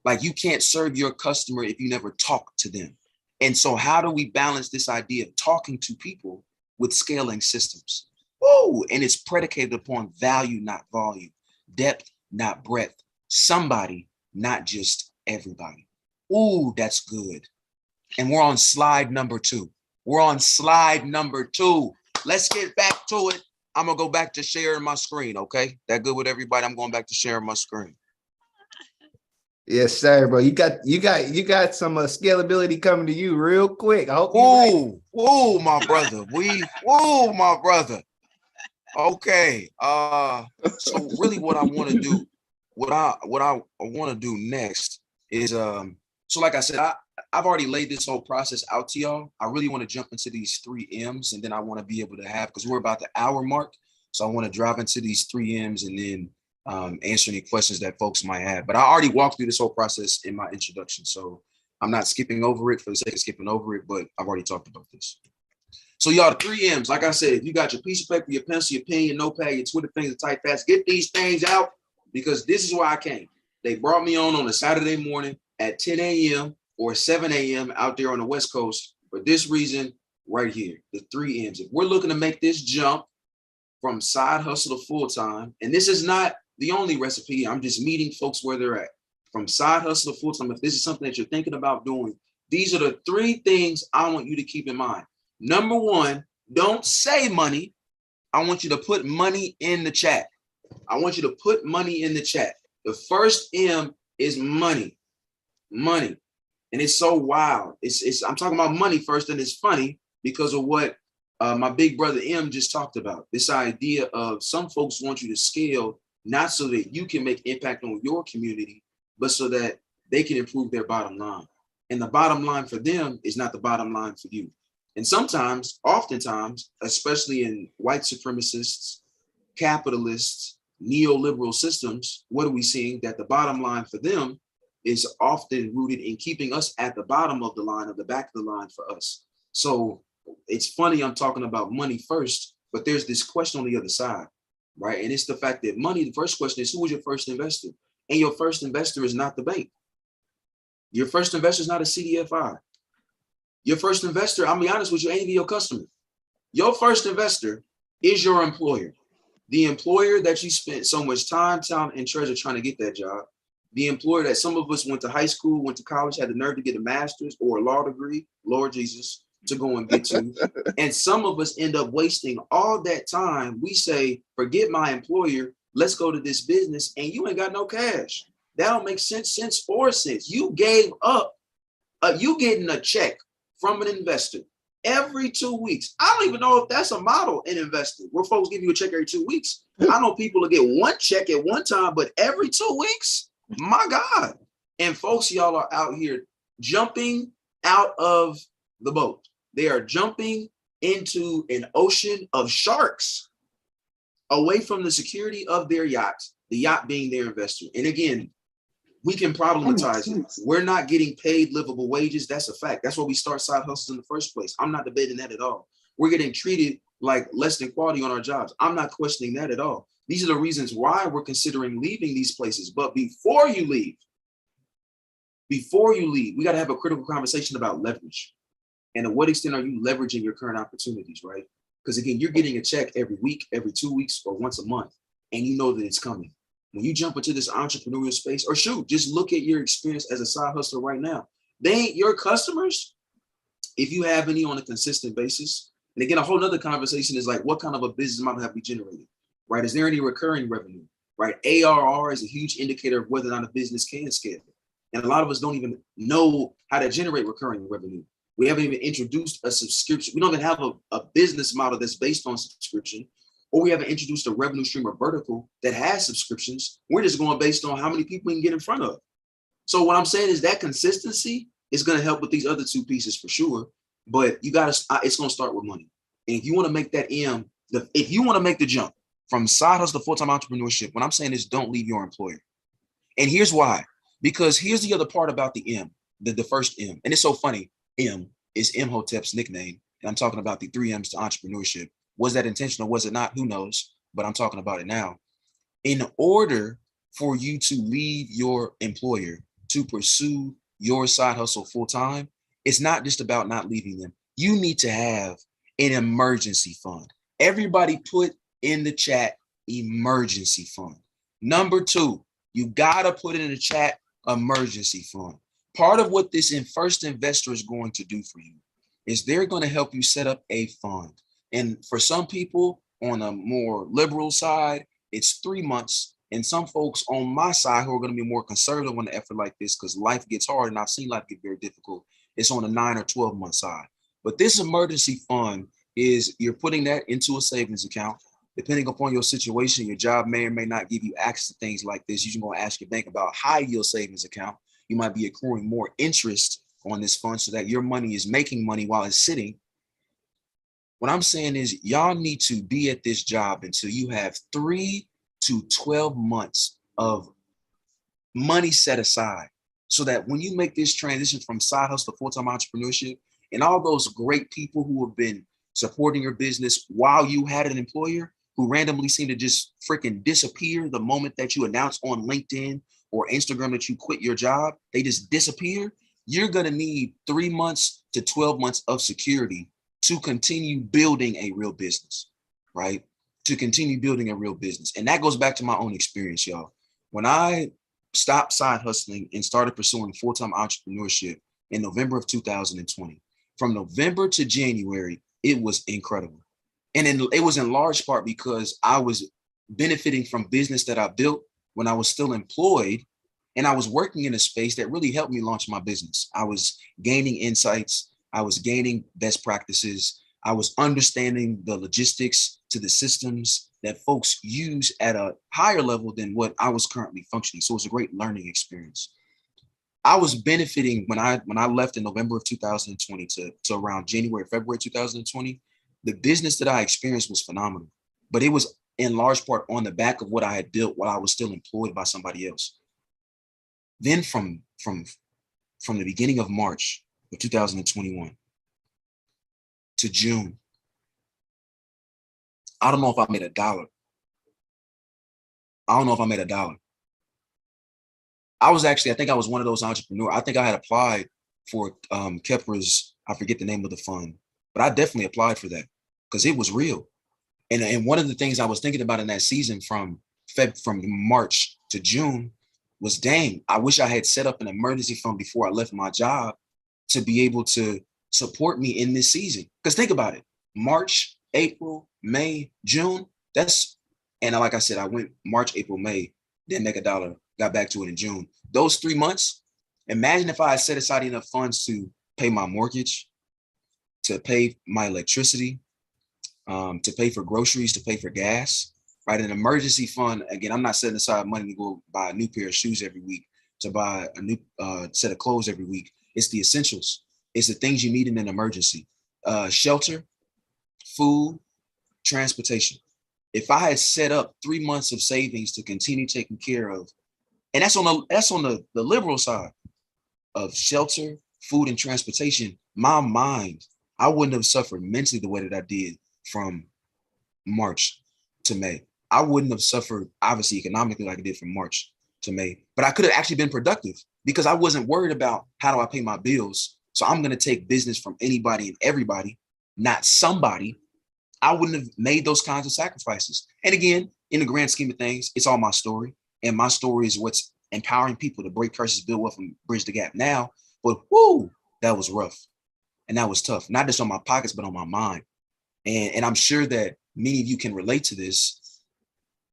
Like, you can't serve your customer if you never talk to them. And so how do we balance this idea of talking to people with scaling systems? Oh, and it's predicated upon value, not volume, depth, not breadth, somebody, not just everybody. Ooh, that's good. And we're on slide number 2. We're on slide number 2. Let's get back to it. I'm gonna go back to sharing my screen. Okay, that good with everybody? I'm going back to sharing my screen. Yes, sir, bro. You got some scalability coming to you real quick. I hope Whoa, my brother. Whoa, my brother. Okay. So really what I want to do, what I want to do next is so like I said, I've already laid this whole process out to y'all. I really want to jump into these 3 M's, and then I want to be able to have, because we're about the hour mark. So I want to drive into these 3 M's and then answer any questions that folks might have. But I already walked through this whole process in my introduction. So I'm not skipping over it for the sake of skipping over it, but I've already talked about this. So y'all, the 3 M's, like I said, if you got your piece of paper, your pencil, your pen, your notepad, your Twitter things, and type fast, get these things out, because this is why I came. They brought me on a Saturday morning at 10 a.m. or 7 a.m. out there on the West Coast for this reason right here, the 3 M's. If we're looking to make this jump from side hustle to full-time, and this is not the only recipe, I'm just meeting folks where they're at. From side hustle to full-time, if this is something that you're thinking about doing, these are the 3 things I want you to keep in mind. Number 1, don't say money. I want you to put money in the chat. I want you to put money in the chat. The first M is money. Money. And it's so wild. I'm talking about money first, and it's funny because of what my big brother M just talked about. This idea of some folks want you to scale, not so that you can make impact on your community, but so that they can improve their bottom line. And the bottom line for them is not the bottom line for you. And sometimes, oftentimes, especially in white supremacists, capitalists, neoliberal systems, what are we seeing? That the bottom line for them is often rooted in keeping us at the bottom of the line, or the back of the line for us. So it's funny I'm talking about money first, but there's this question on the other side, right? And it's the fact that money, the first question is, who was your first investor? And your first investor is not the bank. Your first investor is not a CDFI. Your first investor, I'll be honest with you, ain't even your customer. Your first investor is your employer. The employer that you spent so much time, talent, and treasure trying to get that job. The employer that some of us went to high school, went to college, had the nerve to get a master's or a law degree, Lord Jesus, to go and get to. And some of us end up wasting all that time. We say, forget my employer, let's go to this business, and you ain't got no cash. That don't make sense or sense. You gave up, you getting a check from an investor every 2 weeks. I don't even know if that's a model in investing, where folks give you a check every 2 weeks. I know people will get one check at one time, but every 2 weeks, my God. And folks, y'all are out here jumping out of the boat. They are jumping into an ocean of sharks away from the security of their yacht, the yacht being their investor. And again, we can problematize it. We're not getting paid livable wages. That's a fact. That's why we start side hustles in the first place. I'm not debating that at all. We're getting treated like less than quality on our jobs. I'm not questioning that at all. These are the reasons why we're considering leaving these places. But before you leave, we got to have a critical conversation about leverage. And to what extent are you leveraging your current opportunities, right? Because again, you're getting a check every week, every 2 weeks, or once a month, and you know that it's coming. When you jump into this entrepreneurial space, or shoot, just look at your experience as a side hustler right now. They ain't your customers if you have any on a consistent basis. And again, a whole nother conversation is like, what kind of a business model have we generated, right? Is there any recurring revenue, right? ARR is a huge indicator of whether or not a business can scale. And a lot of us don't even know how to generate recurring revenue. We haven't even introduced a subscription. We don't even have a business model that's based on subscription, or we haven't introduced a revenue stream or vertical that has subscriptions. We're just going based on how many people we can get in front of. So what I'm saying is that consistency is going to help with these other two pieces for sure. But you got to, it's going to start with money. And if you want to make that if you want to make the jump from side hustle to full-time entrepreneurship, what I'm saying is don't leave your employer. And here's why. Because here's the other part about the M, the first M. And it's so funny. M is Imhotep's nickname. And I'm talking about the 3 M's to entrepreneurship. Was that intentional? Was it not? Who knows? But I'm talking about it now. In order for you to leave your employer to pursue your side hustle full time, it's not just about not leaving them. You need to have an emergency fund. Everybody put in the chat emergency fund. Number 2, you got to put it in the chat emergency fund. Part of what this first investor is going to do for you is they're going to help you set up a fund. And for some people on a more liberal side, it's 3 months. And some folks on my side who are going to be more conservative on an effort like this, because life gets hard and I've seen life get very difficult, it's on a 9 or 12 month side. But this emergency fund is you're putting that into a savings account. Depending upon your situation, your job may or may not give you access to things like this. You're going to ask your bank about high yield savings account. You might be accruing more interest on this fund so that your money is making money while it's sitting. What I'm saying is y'all need to be at this job until you have 3 to 12 months of money set aside, so that when you make this transition from side hustle to full-time entrepreneurship, and all those great people who have been supporting your business while you had an employer who randomly seem to just freaking disappear the moment that you announce on LinkedIn or Instagram that you quit your job, they just disappear. You're going to need 3 months to 12 months of security to continue building a real business, right? To continue building a real business. And that goes back to my own experience, y'all. When I stopped side hustling and started pursuing full-time entrepreneurship in November of 2020, from November to January, it was incredible. And it was in large part because I was benefiting from business that I built when I was still employed, and I was working in a space that really helped me launch my business. I was gaining insights. I was gaining best practices. I was understanding the logistics to the systems that folks use at a higher level than what I was currently functioning. So it was a great learning experience. I was benefiting when I left in November of 2020 to around January, February 2020. The business that I experienced was phenomenal, but it was in large part on the back of what I had built while I was still employed by somebody else. Then from the beginning of March of 2021 to June, I don't know if I made $1. I don't know if I made $1. I think I was one of those entrepreneurs. I think I had applied for Kepra's, I forget the name of the fund, but I definitely applied for that because it was real. And one of the things I was thinking about in that season from March to June was, dang, I wish I had set up an emergency fund before I left my job to be able to support me in this season. Because think about it, March, April, May, June, and like I said, I went March, April, May, didn't make $1, got back to it in June. Those 3 months, imagine if I had set aside enough funds to pay my mortgage, to pay my electricity, to pay for groceries, to pay for gas, right? An emergency fund, again, I'm not setting aside money to go buy a new pair of shoes every week, to buy a new set of clothes every week. It's the essentials. It's the things you need in an emergency. Shelter, food, transportation. If I had set up 3 months of savings to continue taking care of, and that's on the liberal side of shelter, food, and transportation, my mind, I wouldn't have suffered mentally the way that I did from March to May. I wouldn't have suffered, obviously, economically like I did from March to May, but I could have actually been productive because I wasn't worried about how do I pay my bills. So I'm going to take business from anybody and everybody, not somebody, I wouldn't have made those kinds of sacrifices. And again, in the grand scheme of things, it's all my story. And my story is what's empowering people to break curses, build wealth, and bridge the gap now. But whoo, that was rough. And that was tough, not just on my pockets, but on my mind. And I'm sure that many of you can relate to this.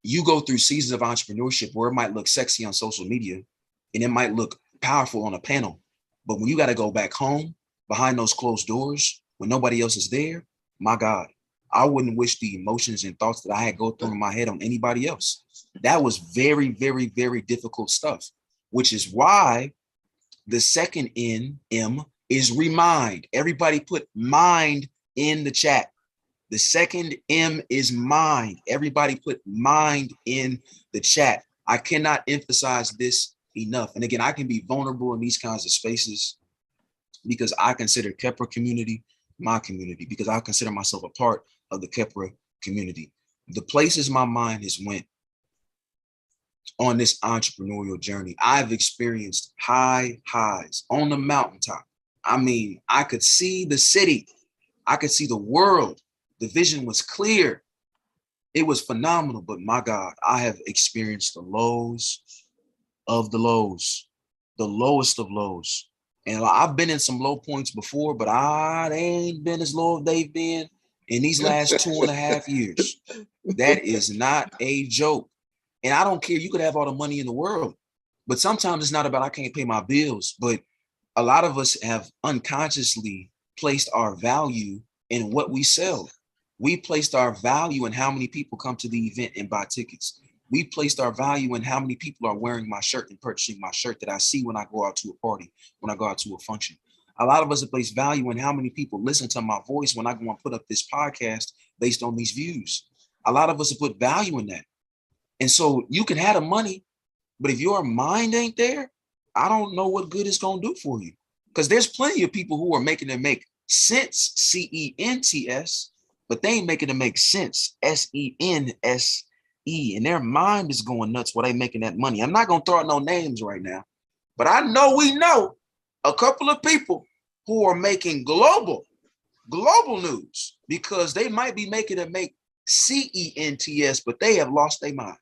You go through seasons of entrepreneurship where it might look sexy on social media and it might look powerful on a panel. But when you got to go back home behind those closed doors, when nobody else is there, my God, I wouldn't wish the emotions and thoughts that I had go through in my head on anybody else. That was very, very, very difficult stuff, which is why the second M is remind. Everybody put mind in the chat. The second M is mind. Everybody put mind in the chat. I cannot emphasize this enough. And again, I can be vulnerable in these kinds of spaces because I consider Kepra community my community, because I consider myself a part of the Kepra community. The places my mind has went on this entrepreneurial journey, I've experienced high highs on the mountaintop. I mean, I could see the city. I could see the world. The vision was clear. It was phenomenal, but my God, I have experienced the lows of the lows, the lowest of lows. And I've been in some low points before, but I ain't been as low as they've been in these last 2.5 years. That is not a joke. And I don't care. You could have all the money in the world, but sometimes it's not about I can't pay my bills. But a lot of us have unconsciously placed our value in what we sell. We placed our value in how many people come to the event and buy tickets. We placed our value in how many people are wearing my shirt and purchasing my shirt that I see when I go out to a party, when I go out to a function. A lot of us have placed value in how many people listen to my voice when I go and put up this podcast based on these views. A lot of us have put value in that. And so you can have the money, but if your mind ain't there, I don't know what good it's going to do for you. Because there's plenty of people who are making it make sense, C-E-N-T-S, but they ain't making it make sense, S-E-N-S. And their mind is going nuts while they making that money. I'm not going to throw out no names right now, but I know we know a couple of people who are making global news because they might be making it make C-E-N-T-S, but they have lost their mind.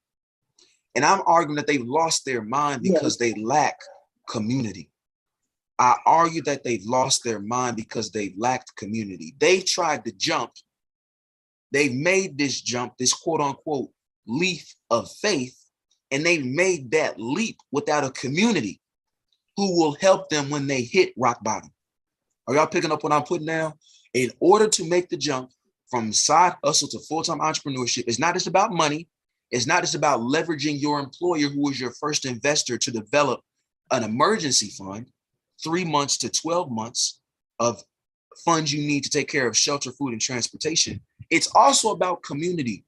And I'm arguing that they've lost their mind because they lack community. I argue that they've lost their mind because they've lacked community. They tried to jump. They've made this jump, this quote unquote leap of faith, and they made that leap without a community who will help them when they hit rock bottom. Are y'all picking up what I'm putting down? In order to make the jump from side hustle to full-time entrepreneurship, it's not just about money. It's not just about leveraging your employer, who is your first investor, to develop an emergency fund, 3 months to 12 months of funds you need to take care of shelter, food, and transportation. It's also about community.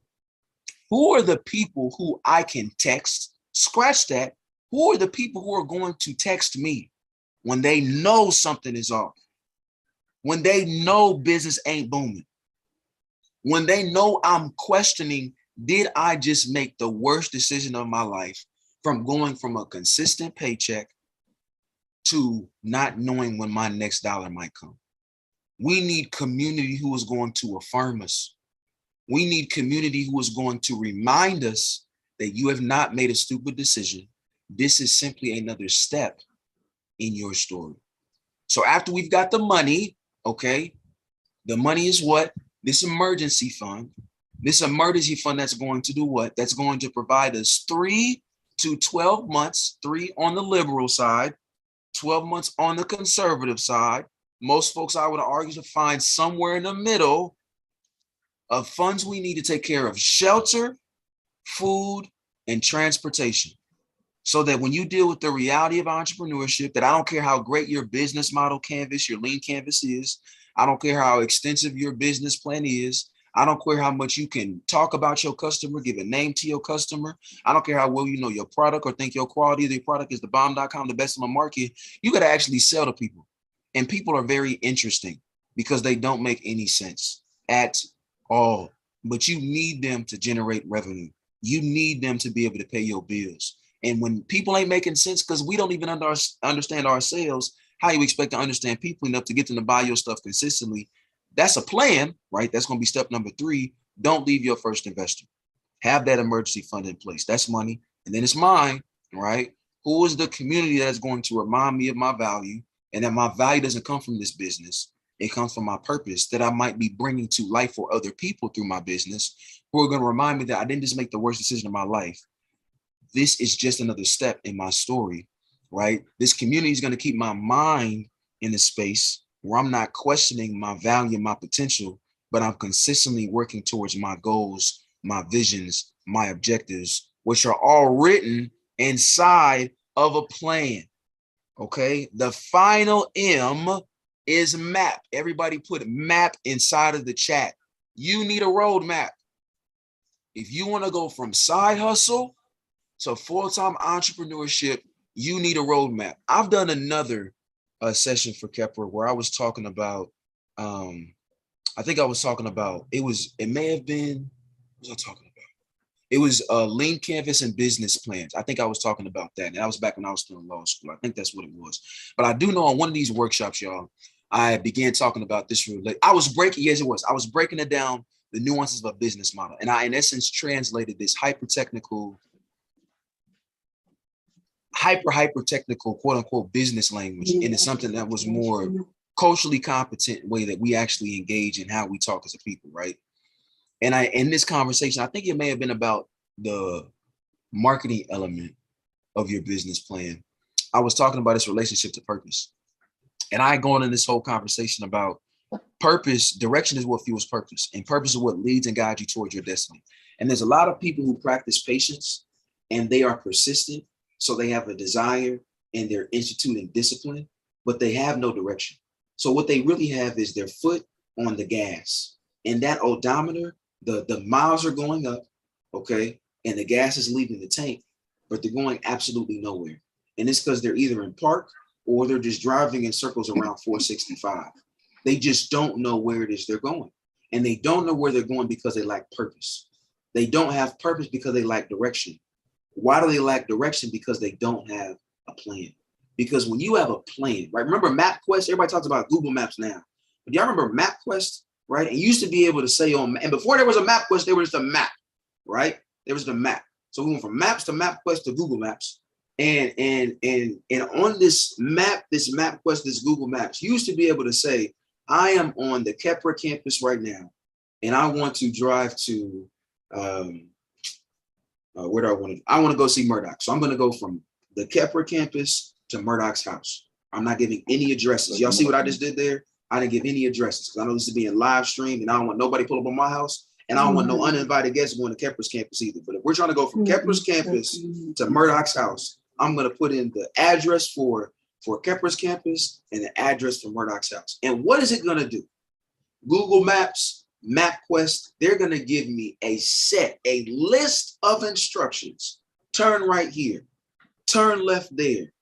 Who are the people who I can text? Scratch that. Who are the people who are going to text me when they know something is off? When they know business ain't booming? When they know I'm questioning, did I just make the worst decision of my life from going from a consistent paycheck to not knowing when my next dollar might come? We need community who is going to affirm us. We need community who is going to remind us that you have not made a stupid decision. This is simply another step in your story. So after we've got the money, okay, the money is what? This emergency fund. This emergency fund that's going to do what? That's going to provide us 3 to 12 months, 3 on the liberal side, 12 months on the conservative side. Most folks, I would argue, to find somewhere in the middle of funds we need to take care of shelter, food, and transportation. So that when you deal with the reality of entrepreneurship, that I don't care how great your business model canvas, your lean canvas is, I don't care how extensive your business plan is, I don't care how much you can talk about your customer, give a name to your customer, I don't care how well you know your product or think your quality of your product is the bomb.com, the best in the market. You got to actually sell to people. And people are very interesting because they don't make any sense at all. But you need them to generate revenue. You need them to be able to pay your bills. And when people ain't making sense, because we don't even understand ourselves, how you expect to understand people enough to get them to buy your stuff consistently? that's a plan, right? That's going to be step number 3. Don't leave your first investor. Have that emergency fund in place. That's money. And then it's mine, right? Who is the community that is going to remind me of my value, and that my value doesn't come from this business. It comes from my purpose that I might be bringing to life for other people through my business, who are going to remind me that I didn't just make the worst decision of my life. This is just another step in my story, right? This community is going to keep my mind in a space where I'm not questioning my value and my potential, but I'm consistently working towards my goals, my visions, my objectives, which are all written inside of a plan. Okay. The final M is map. Everybody put map inside of the chat. You need a roadmap. If you want to go from side hustle to full-time entrepreneurship, you need a roadmap. I've done another session for Kepler where I was talking about, I think I was talking about, it may have been, what was I talking about? It was lean canvas and business plans. I think I was talking about that. And that was back when I was still in law school. I think that's what it was. But I do know on one of these workshops, y'all, I began talking about this. I was breaking it down, the nuances of a business model. And I, in essence, translated this hyper-technical, quote unquote, business language into something that was more culturally competent way that we actually engage in how we talk as a people, right? And in this conversation, I think it may have been about the marketing element of your business plan. I was talking about its relationship to purpose. And I go into this whole conversation about purpose. Direction is what fuels purpose, and purpose is what leads and guides you towards your destiny. And there's a lot of people who practice patience and they are persistent. So they have a desire and they're instituting discipline, but they have no direction. So what they really have is their foot on the gas, and that odometer, the miles are going up, okay? And the gas is leaving the tank, but they're going absolutely nowhere. And it's because they're either in park or they're just driving in circles around 465. They just don't know where it is they're going. And they don't know where they're going because they lack purpose. They don't have purpose because they lack direction. Why do they lack direction? Because they don't have a plan. Because when you have a plan, right? Remember MapQuest? Everybody talks about Google Maps now. But do y'all remember MapQuest, right? And you used to be able to say and before there was a MapQuest, there was just a map, right? There was the map. So we went from maps to MapQuest to Google Maps. And on this map, this MapQuest, this Google Maps, you used to be able to say, I am on the Kepler campus right now, and I want to drive to, where do I want to? I want to go see Murdock. So I'm going to go from the Kepler campus to Murdock's house. I'm not giving any addresses. Y'all see what I just did there? I didn't give any addresses because I know this is being live streamed, and I don't want nobody pull up on my house, and I don't want no uninvited guests going to Kepler's campus either. But if we're trying to go from Kepler's campus to Murdock's house, I'm going to put in the address for Kepler's campus and the address for Murdock's house. And what is it going to do? Google Maps, MapQuest, they're going to give me a list of instructions. Turn right here, turn left there,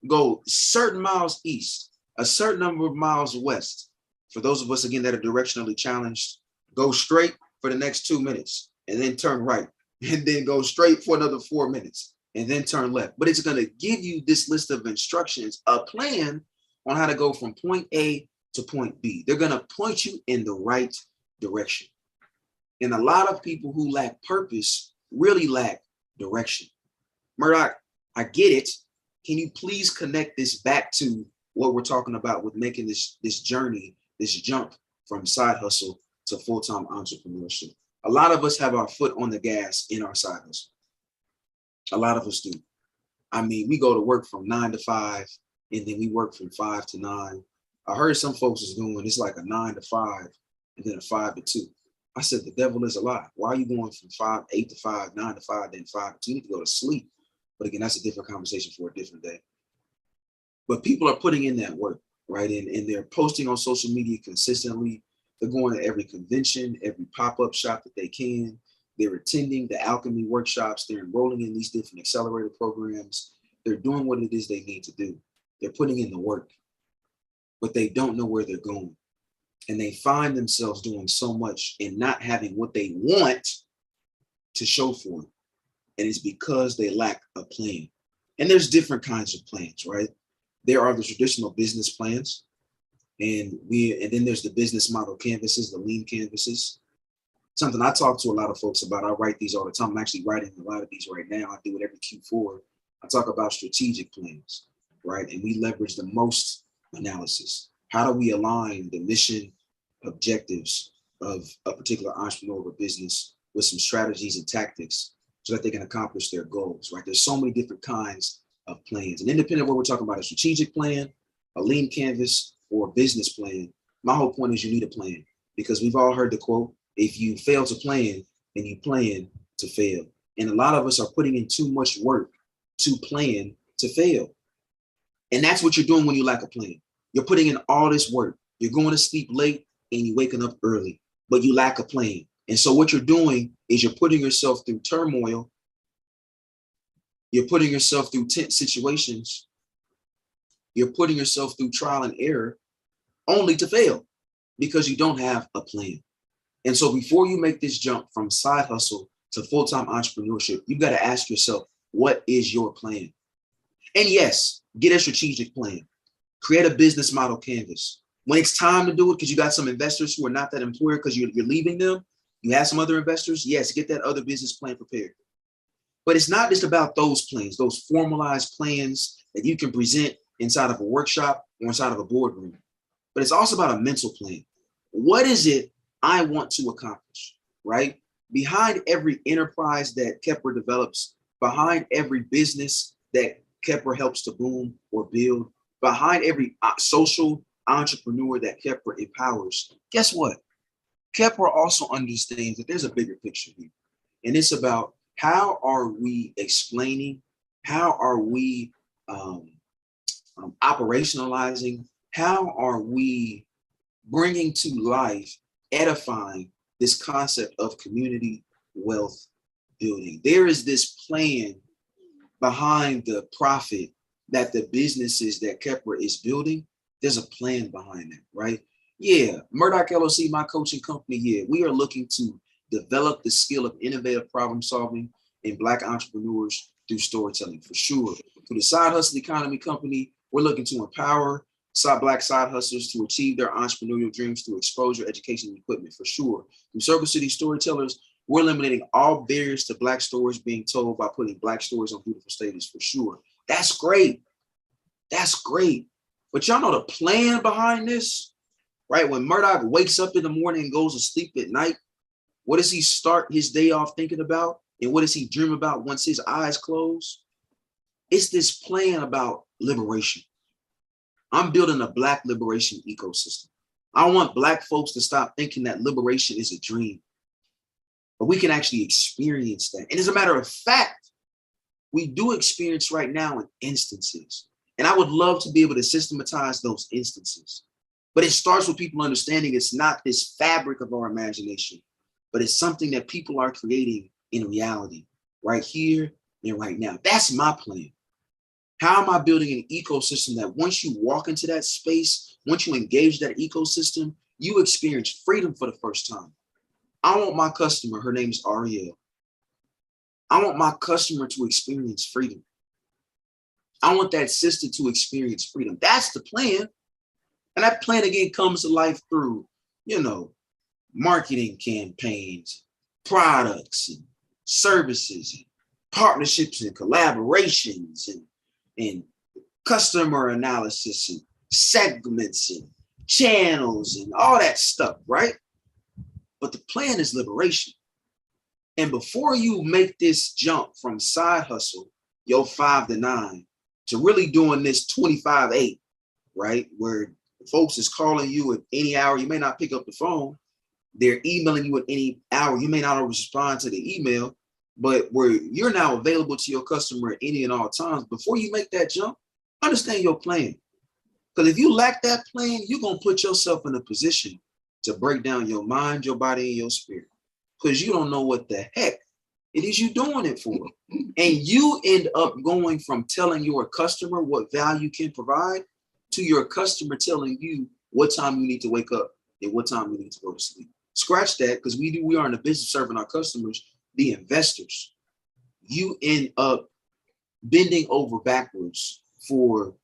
go certain miles east, a certain number of miles west. For those of us, again, that are directionally challenged, go straight for the next 2 minutes and then turn right, and then go straight for another 4 minutes and then turn left. But it's going to give you this list of instructions, a plan on how to go from point A to point B. They're going to point you in the right direction. And a lot of people who lack purpose really lack direction. Murdock, I get it. Can you please connect this back to what we're talking about with making this journey, this jump from side hustle to full-time entrepreneurship? A lot of us have our foot on the gas in our side hustle. A lot of us do. I mean, we go to work from 9 to 5, and then we work from 5 to 9. I heard some folks is doing, it's like a 9 to 5 and then a 5 to 2. I said, the devil is a lie. Why are you going from 8 to 5, 9 to 5, then 5 to 2? You need to go to sleep. But again, that's a different conversation for a different day. But people are putting in that work, right? And they're posting on social media consistently. They're going to every convention, every pop-up shop that they can. They're attending the Alkhemy workshops. They're enrolling in these different accelerator programs. They're doing what it is they need to do. They're putting in the work, but they don't know where they're going. And they find themselves doing so much and not having what they want to show for it. And it's because they lack a plan. And there's different kinds of plans, right? There are the traditional business plans. And then there's the business model canvases, the lean canvases. Something I talk to a lot of folks about. I write these all the time. I'm actually writing a lot of these right now. I do it every Q4. I talk about strategic plans, right? And we leverage the most analysis. How do we align the mission objectives of a particular entrepreneur or business with some strategies and tactics so that they can accomplish their goals, right? There's so many different kinds of plans. And independent of what we're talking about, a strategic plan, a lean canvas, or a business plan, my whole point is you need a plan, because we've all heard the quote, if you fail to plan, then you plan to fail. And a lot of us are putting in too much work to plan to fail. And that's what you're doing when you lack a plan. You're putting in all this work. You're going to sleep late and you're waking up early, but you lack a plan. And so what you're doing is you're putting yourself through turmoil. You're putting yourself through tense situations. You're putting yourself through trial and error only to fail because you don't have a plan. And so before you make this jump from side hustle to full-time entrepreneurship, you've got to ask yourself, what is your plan? And yes, get a strategic plan. Create a business model canvas. When it's time to do it, because you got some investors who are not that employer because you're leaving them, you have some other investors, yes, get that other business plan prepared. But it's not just about those plans, those formalized plans that you can present inside of a workshop or inside of a boardroom. But it's also about a mental plan. What is it I want to accomplish, right? Behind every enterprise that Kepler develops, behind every business that Kepler helps to boom or build, behind every social entrepreneur that Kepler empowers, guess what? Kepler also understands that there's a bigger picture here. And it's about how are we explaining, how are we operationalizing, how are we bringing to life, edifying this concept of community wealth building. There is this plan behind the profit that the businesses that Kepler is building. There's a plan behind that, right? Yeah, Murdock LLC, my coaching company, yeah, we are looking to develop the skill of innovative problem solving in Black entrepreneurs through storytelling, for sure. Through the Side Hustle Economy Company, we're looking to empower Black side hustlers to achieve their entrepreneurial dreams through exposure, education, and equipment, for sure. Through Circle City Storytellers, we're eliminating all barriers to Black stories being told by putting Black stories on beautiful stages, for sure. That's great. That's great. But y'all know the plan behind this, right? When Murdock wakes up in the morning and goes to sleep at night, what does he start his day off thinking about? And what does he dream about once his eyes close? It's this plan about liberation. I'm building a Black liberation ecosystem. I want Black folks to stop thinking that liberation is a dream, but we can actually experience that. And as a matter of fact, we do experience right now in instances. And I would love to be able to systematize those instances. But it starts with people understanding it's not this fabric of our imagination, but it's something that people are creating in reality right here and right now. That's my plan. How am I building an ecosystem that once you walk into that space, once you engage that ecosystem, you experience freedom for the first time? I want my customer, her name is Ariel. I want my customer to experience freedom. I want that sister to experience freedom. That's the plan. And that plan again comes to life through, marketing campaigns, products and services, and partnerships and collaborations and customer analysis and segments and channels and all that stuff, right? But the plan is liberation. And before you make this jump from side hustle, your 5 to 9, to really doing this 25/8, right? Where folks is calling you at any hour, you may not pick up the phone. They're emailing you at any hour. You may not always respond to the email, but where you're now available to your customer at any and all times. Before you make that jump, understand your plan. Because if you lack that plan, you're going to put yourself in a position to break down your mind, your body, and your spirit. Because you don't know what the heck it is you're doing it for. And you end up going from telling your customer what value can provide to your customer telling you what time you need to wake up and what time you need to go to sleep. Scratch that, because we are in the business serving our customers, the investors. You end up bending over backwards for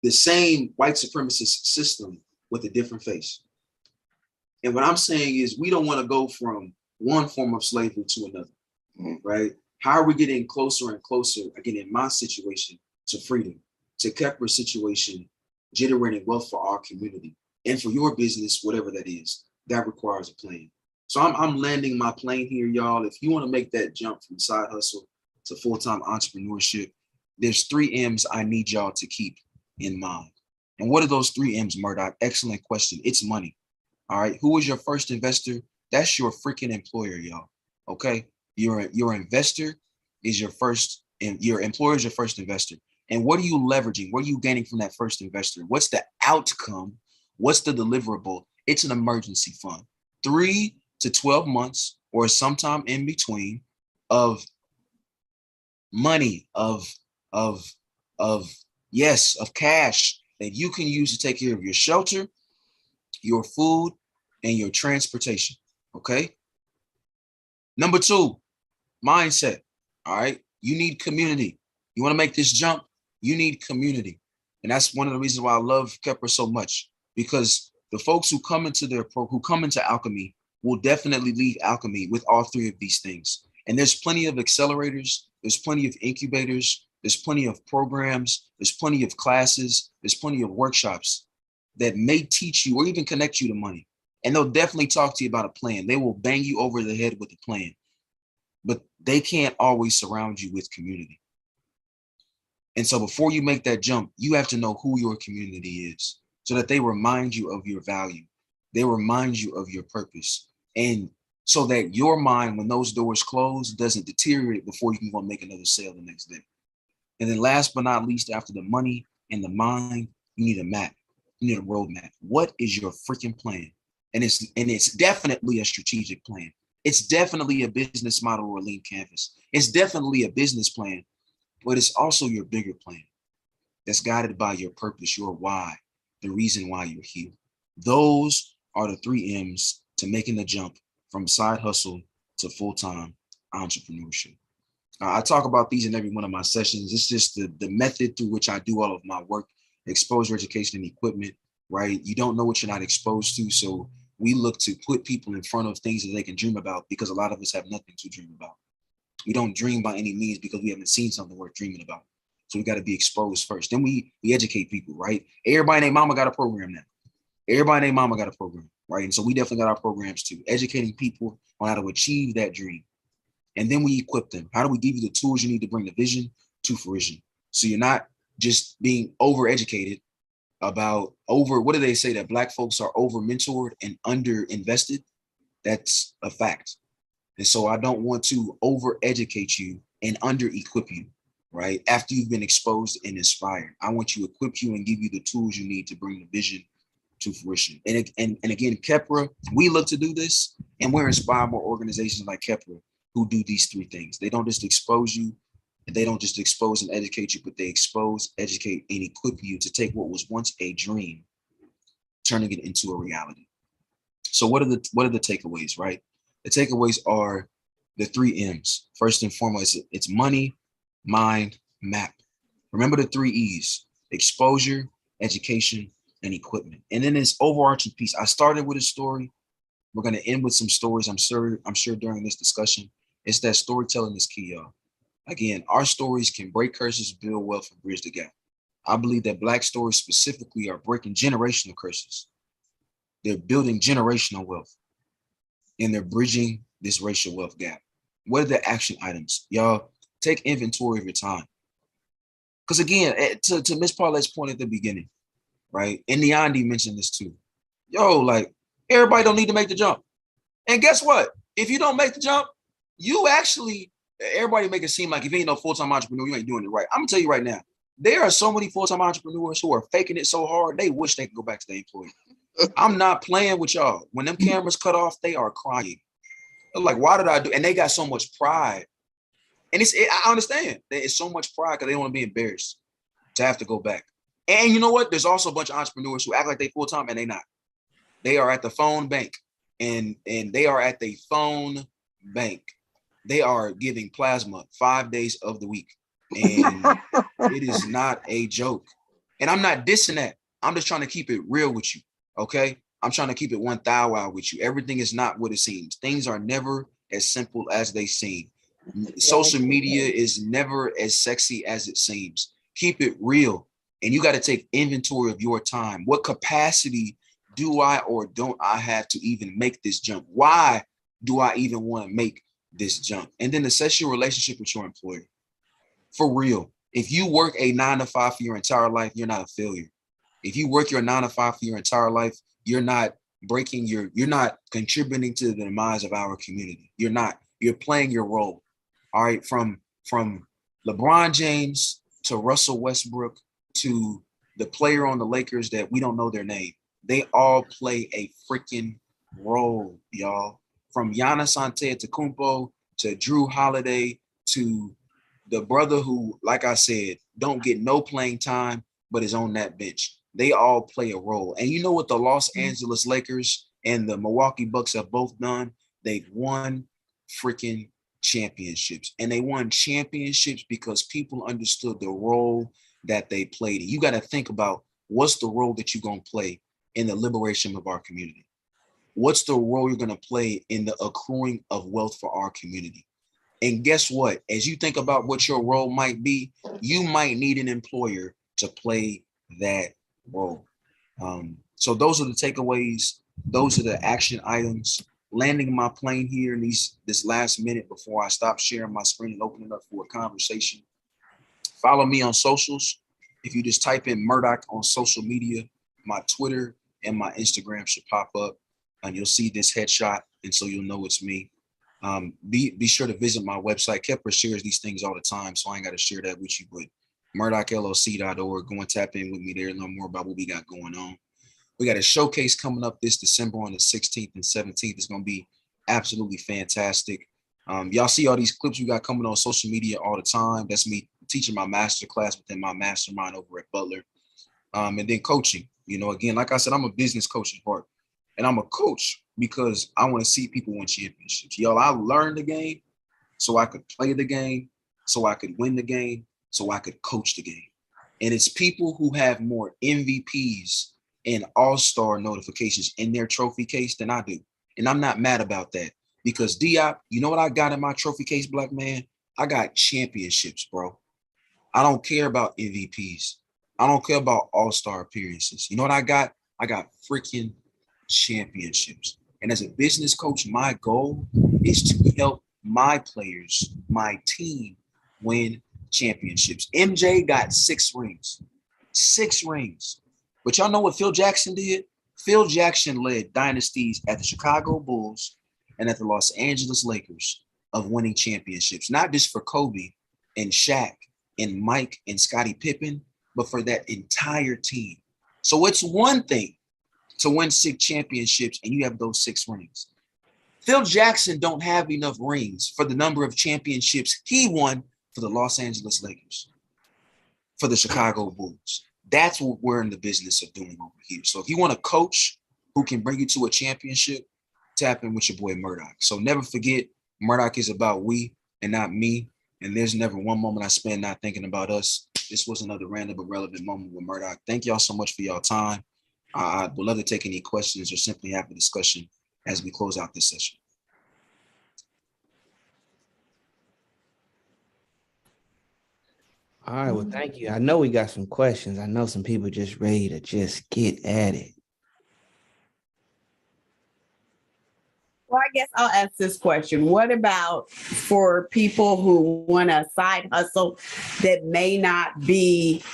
the same white supremacist system with a different face. And what I'm saying is we don't want to go from one form of slavery to another, right? How are we getting closer and closer, again, in my situation, to freedom, to Kepra's situation, generating wealth for our community and for your business, whatever that is, that requires a plan. So I'm landing my plane here, y'all. If you want to make that jump from side hustle to full-time entrepreneurship, there's 3 M's I need y'all to keep in mind. And what are those 3 M's, Murdock? Excellent question. It's money. All right. Who is your first investor? That's your freaking employer, y'all. Okay. Your investor is your first, and your employer is your first investor. And what are you leveraging? What are you gaining from that first investor? What's the outcome? What's the deliverable? It's an emergency fund. 3 to 12 months or sometime in between of money, of cash that you can use to take care of your shelter, your food, and your transportation. Okay. Number 2, mindset. All right. You need community. You want to make this jump? You need community. And that's one of the reasons why I love Kepra so much, because the folks who come into Alkhemy will definitely leave Alkhemy with all 3 of these things. And there's plenty of accelerators, there's plenty of incubators, there's plenty of programs, there's plenty of classes, there's plenty of workshops that may teach you or even connect you to money. And they'll definitely talk to you about a plan. They will bang you over the head with a plan, but they can't always surround you with community. And so before you make that jump, you have to know who your community is so that they remind you of your value. They remind you of your purpose. And so that your mind, when those doors close, doesn't deteriorate before you can go make another sale the next day. And then last but not least, after the money and the mind, you need a map. You need a roadmap. What is your freaking plan? And it's definitely a strategic plan. It's definitely a business model or a lean canvas. It's definitely a business plan, but it's also your bigger plan that's guided by your purpose, your why, the reason why you're here. Those are the 3 M's to making the jump from side hustle to full-time entrepreneurship. I talk about these in every one of my sessions. It's just the method through which I do all of my work, exposure, education, and equipment, right? You don't know what you're not exposed to. So we look to put people in front of things that they can dream about, because a lot of us have nothing to dream about. We don't dream by any means because we haven't seen something worth dreaming about. So we got to be exposed first. Then we educate people, right? Everybody and their mama got a program now. Everybody and their mama got a program, right? And so we definitely got our programs too, educating people on how to achieve that dream. And then we equip them. How do we give you the tools you need to bring the vision to fruition? So you're not just being over-educated about what do they say, that Black folks are over-mentored and under-invested? That's a fact. And so I don't want to over-educate you and under-equip you, right? After you've been exposed and inspired, I want to equip you and give you the tools you need to bring the vision to fruition. And again, Kepra, we look to do this, and we're inspired by organizations like Kepra who do these 3 things. They don't just expose you, and they don't just expose and educate you, but they expose, educate, and equip you to take what was once a dream, turning it into a reality. So what are the takeaways, right? The takeaways are the 3 M's. First and foremost, it's money, mind, map. Remember the 3 E's: exposure, education, and equipment. And then this overarching piece, I started with a story. We're going to end with some stories. I'm sure during this discussion, it's that storytelling is key, y'all. Again, our stories can break curses, build wealth, and bridge the gap. I believe that Black stories specifically are breaking generational curses. They're building generational wealth, and they're bridging this racial wealth gap. What are the action items? Y'all, take inventory of your time. Because again, to Ms. Paulette's point at the beginning, right? And Neandi mentioned this too. Yo, like, everybody don't need to make the jump. And guess what? If you don't make the jump, everybody make it seem like if you ain't no full-time entrepreneur, you ain't doing it right. I'm gonna tell you right now, there are so many full-time entrepreneurs who are faking it so hard, they wish they could go back to the employee. I'm not playing with y'all. When them cameras cut off, they are crying. They're like, why did I do? And they got so much pride. And I understand. It's so much pride because they don't want to be embarrassed to have to go back. And you know what? There's also a bunch of entrepreneurs who act like they full-time and they not. They are at the phone bank, and they are at the phone bank. They are giving plasma 5 days of the week. And it is not a joke. And I'm not dissing that. I'm just trying to keep it real with you. Okay. I'm trying to keep it 1,000 with you. Everything is not what it seems. Things are never as simple as they seem. Social media is never as sexy as it seems. Keep it real. And you got to take inventory of your time. What capacity do I or don't I have to even make this jump? Why do I even want to make this jump? And then assess your relationship with your employer. For real. If you work a 9 to 5 for your entire life, you're not a failure. If you work your 9 to 5 for your entire life, you're not you're not contributing to the demise of our community. You're playing your role. All right. From LeBron James to Russell Westbrook to the player on the Lakers that we don't know their name. They all play a freaking role, y'all. From Giannis Antetokounmpo to Drew Holiday to the brother who, like I said, don't get no playing time, but is on that bench. They all play a role. And you know what the Los Angeles Lakers and the Milwaukee Bucks have both done? They've won freaking championships. And they won championships because people understood the role that they played. And you got to think about what's the role that you're going to play in the liberation of our community? What's the role you're going to play in the accruing of wealth for our community? And guess what? As you think about what your role might be, you might need an employer to play that role. So those are the takeaways. Those are the action items. Landing my plane here in this last minute before I stop sharing my screen and open it up for a conversation. Follow me on socials. If you just type in Murdock on social media, my Twitter and my Instagram should pop up and you'll see this headshot. And so you'll know it's me. Be sure to visit my website. Kepler shares these things all the time, so I ain't got to share that with you, but murdockllc.org. Go and tap in with me there and learn more about what we got going on. We got a showcase coming up this December on the 16th and 17th. It's going to be absolutely fantastic. Y'all see all these clips we got coming on social media all the time. That's me teaching my master class within my mastermind over at Butler. And then coaching. You know, again, like I said, I'm a business coach at heart. And I'm a coach because I want to see people win championships. Y'all, I learned the game so I could play the game, so I could win the game, so I could coach the game. And it's people who have more MVPs and all-star notifications in their trophy case than I do. And I'm not mad about that because Diop, you know what I got in my trophy case, black man? I got championships, bro. I don't care about MVPs. I don't care about all-star appearances. You know what I got? I got freaking championships. And as a business coach, my goal is to help my players, my team win championships. MJ got 6 rings. 6 rings. But y'all know what Phil Jackson did? Phil Jackson led dynasties at the Chicago Bulls and at the Los Angeles Lakers of winning championships, not just for Kobe and Shaq and Mike and Scottie Pippen, but for that entire team. So it's one thing to win 6 championships and you have those 6 rings. Phil Jackson don't have enough rings for the number of championships he won for the Los Angeles Lakers, for the Chicago Bulls. That's what we're in the business of doing over here. So if you want a coach who can bring you to a championship, tap in with your boy Murdock. So never forget, Murdock is about we and not me. And there's never one moment I spend not thinking about us. This was another random but relevant moment with Murdock. Thank y'all so much for y'all time. I would love to take any questions or simply have a discussion as we close out this session. All right, well, thank you. I know we got some questions. I know some people just ready to just get at it. Well, I guess I'll ask this question. What about for people who want a side hustle that may not be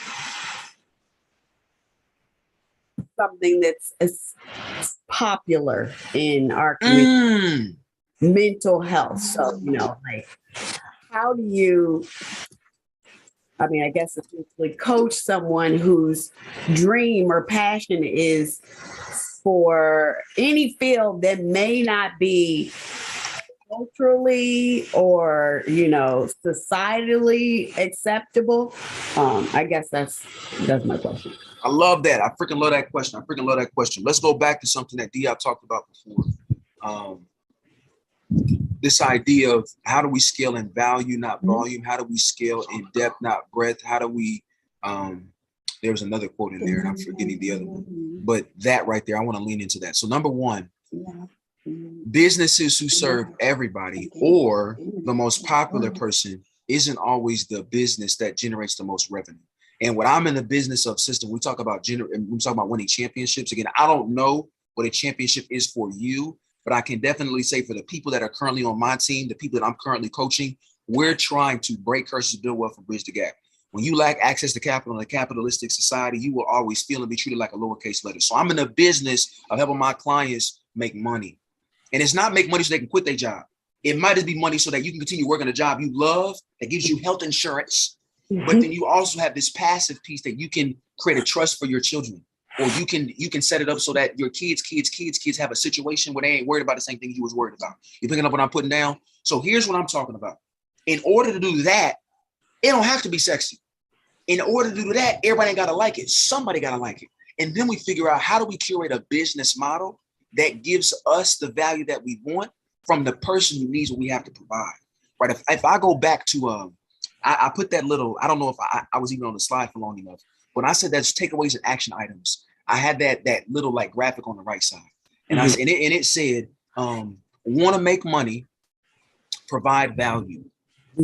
something that's as popular in our community? Mental health. So, like, how do you, I guess essentially coach someone whose dream or passion is for any field that may not be culturally or, societally acceptable? I guess that's my question. I love that. I freaking love that question. Let's go back to something that Diop talked about before. This idea of how do we scale in value, not volume? How do we scale in depth, not breadth? How do we There was another quote in there, and I'm forgetting the other one. But that right there, I want to lean into that. So number one, businesses who serve everybody or the most popular person isn't always the business that generates the most revenue. And what I'm in the business of, system, we talk about winning championships. Again, I don't know what a championship is for you, but I can definitely say for the people that are currently on my team, the people that I'm currently coaching, we're trying to break curses, build wealth, and bridge the gap. When you lack access to capital in a capitalistic society, you will always feel and be treated like a lowercase letter. So I'm in the business of helping my clients make money. And it's not make money so they can quit their job. It might just be money so that you can continue working a job you love, that gives you health insurance. But then you also have this passive piece that you can create a trust for your children. Or you can set it up so that your kids have a situation where they ain't worried about the same thing you was worried about. You picking up what I'm putting down? So here's what I'm talking about. In order to do that, it don't have to be sexy. In order to do that, everybody ain't got to like it. Somebody got to like it. And then we figure out, how do we curate a business model that gives us the value that we want from the person who needs what we have to provide, right? If I go back to, I put that little, I don't know if I was even on the slide for long enough, but I said that's takeaways and action items. I had that little like graphic on the right side. And it said, want to make money, provide value.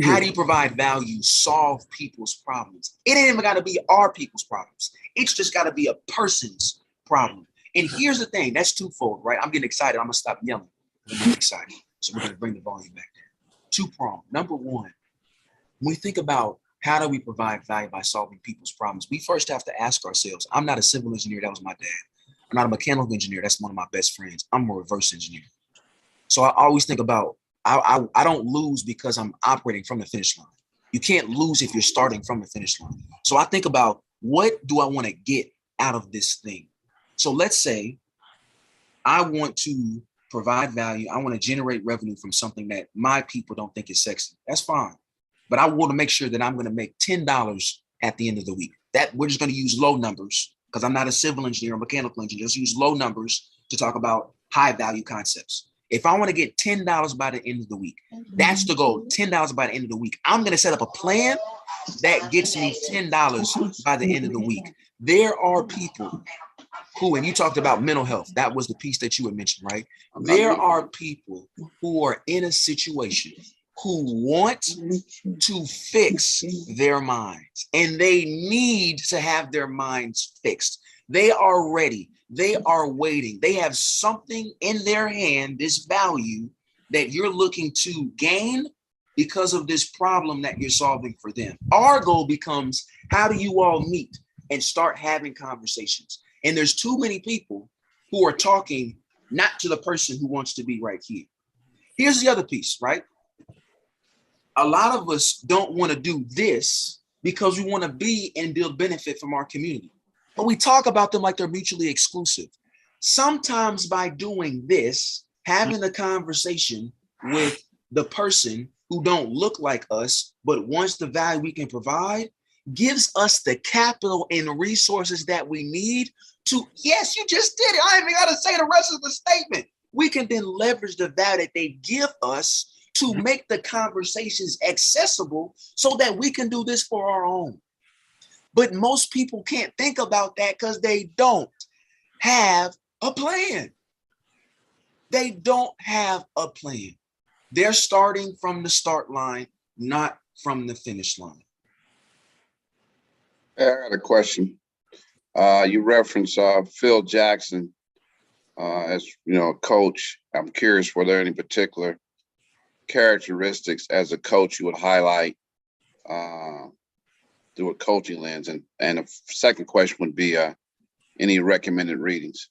How do you provide value? Solve people's problems. It ain't even got to be our people's problems. It's just got to be a person's problem. And here's the thing, that's twofold, right? I'm getting excited. I'm gonna stop yelling. I'm getting excited. So we're gonna bring the volume back there. Two-pronged. Number one, when we think about how do we provide value by solving people's problems, we first have to ask ourselves, I'm not a civil engineer, that was my dad. I'm not a mechanical engineer, that's one of my best friends. I'm a reverse engineer. So I always think about, I don't lose because I'm operating from the finish line. You can't lose if you're starting from the finish line. So I think about, what do I want to get out of this thing? So let's say I want to provide value. I want to generate revenue from something that my people don't think is sexy. That's fine. But I want to make sure that I'm going to make $10 at the end of the week. That we're just going to use low numbers, because I'm not a civil engineer or mechanical engineer. Just use low numbers to talk about high value concepts. If I want to get $10 by the end of the week, that's the goal, $10 by the end of the week. I'm going to set up a plan that gets me $10 by the end of the week. There are people who, and you talked about mental health, that was the piece that you had mentioned, right? There are people who are in a situation who want to fix their minds, and they need to have their minds fixed. They are ready. They are waiting. They have something in their hand, this value that you're looking to gain because of this problem that you're solving for them. Our goal becomes, how do you all meet and start having conversations? And there's too many people who are talking not to the person who wants to be right here. Here's the other piece, right? A lot of us don't want to do this because we want to be and build benefit from our community. But we talk about them like they're mutually exclusive. Sometimes by doing this, having a conversation with the person who don't look like us, but wants the value we can provide, gives us the capital and resources that we need to, yes, you just did it. I ain't even got to say the rest of the statement. We can then leverage the value that they give us to make the conversations accessible so that we can do this for our own. But most people can't think about that because they don't have a plan. They don't have a plan. They're starting from the start line, not from the finish line. I got a question. You referenced Phil Jackson as a coach. I'm curious, were there any particular characteristics as a coach you would highlight through a coaching lens? And a second question would be any recommended readings?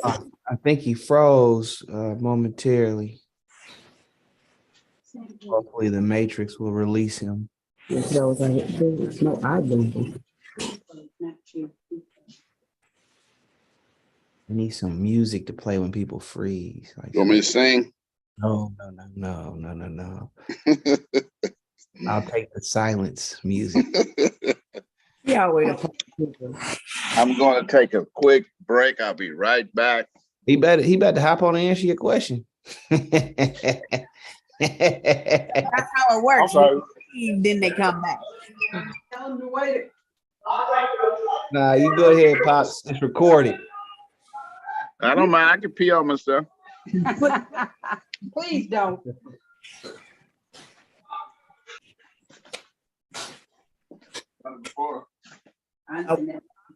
I think he froze momentarily. Hopefully the Matrix will release him. There's no island. I need some music to play when people freeze. Like, You want me to sing? no. I'll take the silence music. Yeah, wait. I'm going to take a quick break. I'll be right back. He better hop on and answer your question. That's how it works. I'm sorry. Then they come back. Nah, you go ahead, Pops. It's recorded. I don't mind. I can pee on myself. Please don't.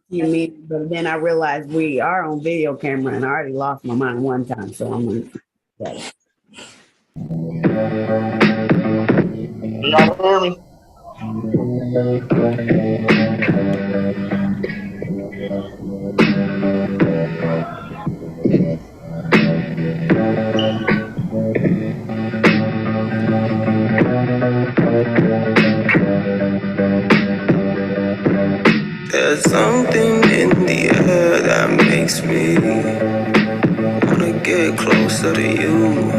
You mean, but then I realized we are on video camera and I already lost my mind one time. So I'm like, yeah. Y'all hear me? There's something in the air that makes me wanna get closer to you.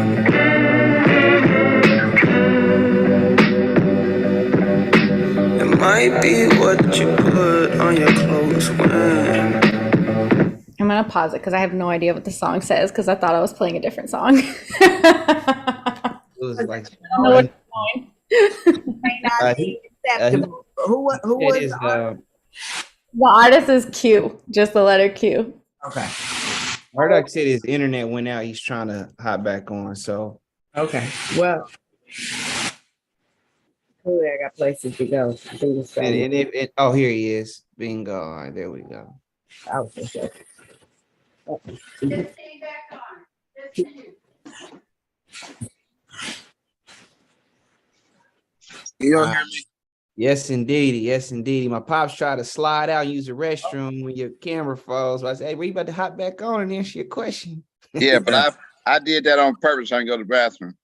It might be what you put on your clothes when. I'm gonna pause it because I have no idea what the song says because I thought I was playing a different song. It was like I don't know what it's going. May not be acceptable. Who it was is, The artist is Q, just the letter Q. okay. Murdock said his internet went out. He's trying to hop back on. So Okay. Well, cool. I got places to go. I think it's and if it, oh, here he is. Bingo. All right, there we go. I was just joking. You don't hear me? Yes, indeed. Yes, indeed. My pops tried to slide out and use the restroom when your camera falls. So I said, hey, we about to hop back on and answer your question. Yeah, but I did that on purpose. So I can go to the bathroom.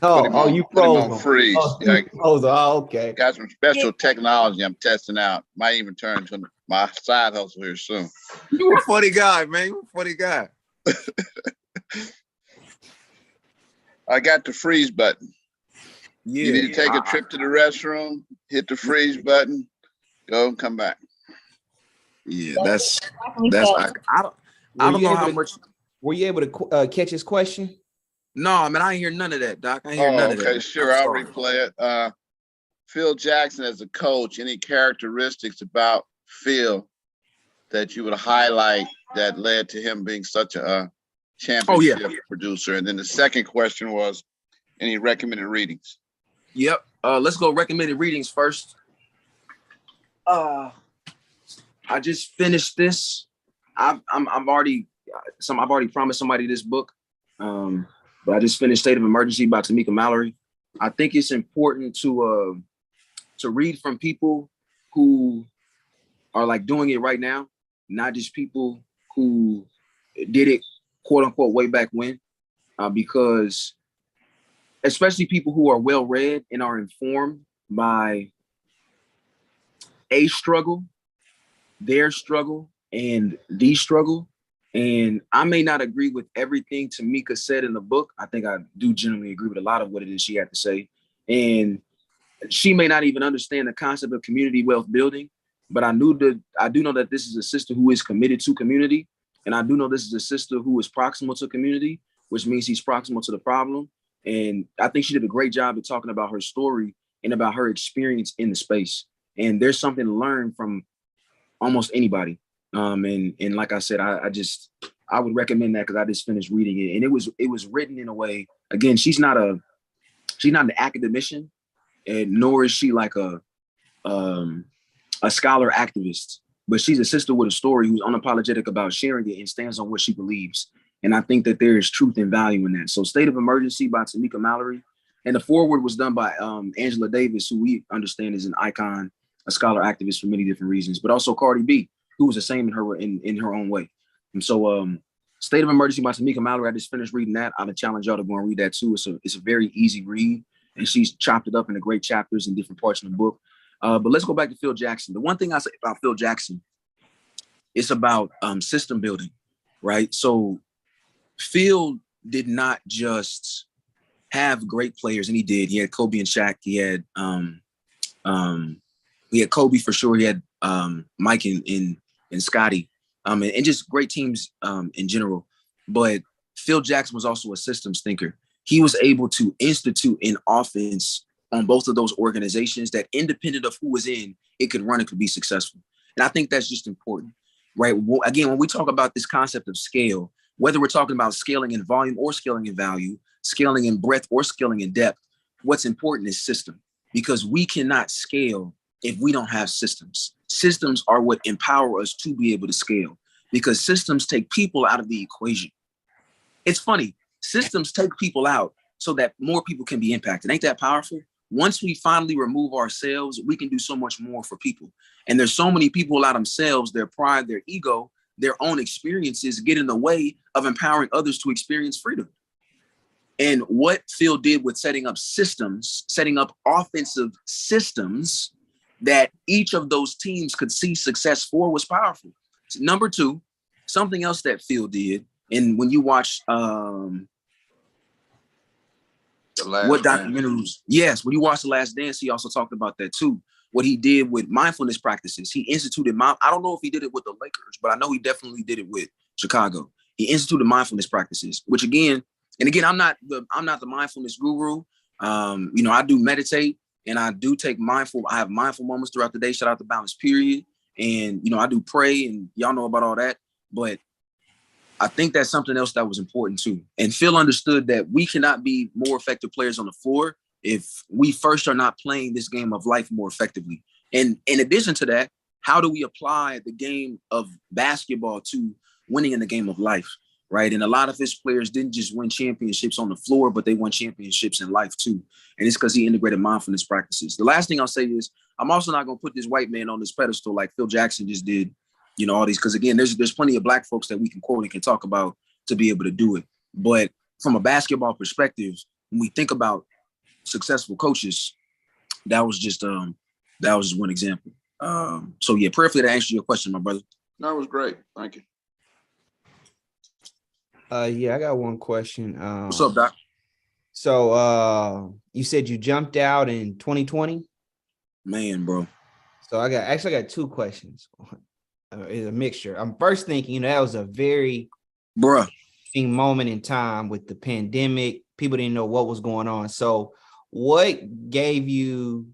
You put him froze on him. freeze. Oh, Yeah, you froze him. Oh, okay. got some special technology I'm testing out. Might even turn into my side hustle here soon. You a funny guy, man. You a funny guy. I got the freeze button. Yeah. You need to take a trip to the restroom, hit the freeze button, go and come back. Yeah, that's That's I don't know how much. Were you able to catch his question? No, man, I ain't hear none of that, Doc. I ain't hear none of that. Okay, sure. I'll replay it. Phil Jackson as a coach, any characteristics about Phil that you would highlight that led to him being such a championship producer? And then the second question was, any recommended readings? Yep. Let's go recommended readings first. I just finished this. I've already promised somebody this book. But I just finished State of Emergency by Tamika Mallory. I think it's important to read from people who are like doing it right now, not just people who did it quote unquote way back when, because especially people who are well read and are informed by a struggle, their struggle, and the struggle. And I may not agree with everything Tamika said in the book. I think I do generally agree with a lot of what it is she had to say. And she may not even understand the concept of community wealth building, but I do know that this is a sister who is committed to community. And I do know this is a sister who is proximal to community, which means she's proximal to the problem. And I think she did a great job of talking about her story and about her experience in the space. And there's something to learn from almost anybody. And like I said, I would recommend that because I just finished reading it, and it was written in a way. Again, she's not an academician, and nor is she like a scholar activist, but she's a sister with a story who's unapologetic about sharing it and stands on what she believes. And I think that there is truth and value in that. So State of Emergency by Tamika Mallory, and the foreword was done by Angela Davis, who we understand is an icon, a scholar activist for many different reasons, but also Cardi B, who was the same in her own way. And so State of Emergency by Tamika Mallory, I just finished reading that. I would challenge y'all to go and read that too. It's a very easy read, and she's chopped it up into great chapters in different parts of the book. But let's go back to Phil Jackson. The one thing I say about Phil Jackson, it's about system building, right? So Phil did not just have great players, and he did. He had Kobe and Shaq. He had Kobe for sure. He had Mike and Scotty, and just great teams in general. But Phil Jackson was also a systems thinker. he was able to institute an offense on both of those organizations that, independent of who was in, it could run, it could be successful. And I think that's just important, right? Again, when we talk about this concept of scale, whether we're talking about scaling in volume or scaling in value, scaling in breadth or scaling in depth, what's important is system, because we cannot scale if we don't have systems. Systems are what empower us to be able to scale, because systems take people out of the equation. It's funny, systems take people out so that more people can be impacted. Ain't that powerful? Once we finally remove ourselves, we can do so much more for people. And there's so many people without themselves, their pride, their ego, their own experiences get in the way of empowering others to experience freedom. And what Phil did with setting up systems, setting up offensive systems that each of those teams could see success for, was powerful. Number two, something else that Phil did, and when you watch what documentaries, yes, when you watch The Last Dance, he also talked about that too. What he did with mindfulness practices, he instituted, I don't know if he did it with the Lakers, but I know he definitely did it with Chicago. He instituted mindfulness practices, which again, I'm not the mindfulness guru. I do meditate and I do I have mindful moments throughout the day. Shout out to Balance Period. And, I do pray, and y'all know about all that. But I think that's something else that was important too. And Phil understood that we cannot be more effective players on the floor if we first are not playing this game of life more effectively. And in addition to that, how do we apply the game of basketball to winning in the game of life, right? And a lot of his players didn't just win championships on the floor, but they won championships in life too. And it's because he integrated mindfulness practices. The last thing I'll say is, I'm also not going to put this white man on this pedestal like Phil Jackson just did, all these, because again, there's plenty of Black folks that we can quote and can talk about to be able to do it. But from a basketball perspective, when we think about successful coaches, that was just one example. So yeah, prayerfully to answer your question, my brother. That was great. Thank you. Yeah, I got one question. What's up, Doc? So you said you jumped out in 2020? Man, bro. So I got two questions. It's a mixture. I'm first thinking, that was a very interesting moment in time with the pandemic. People didn't know what was going on. So what made you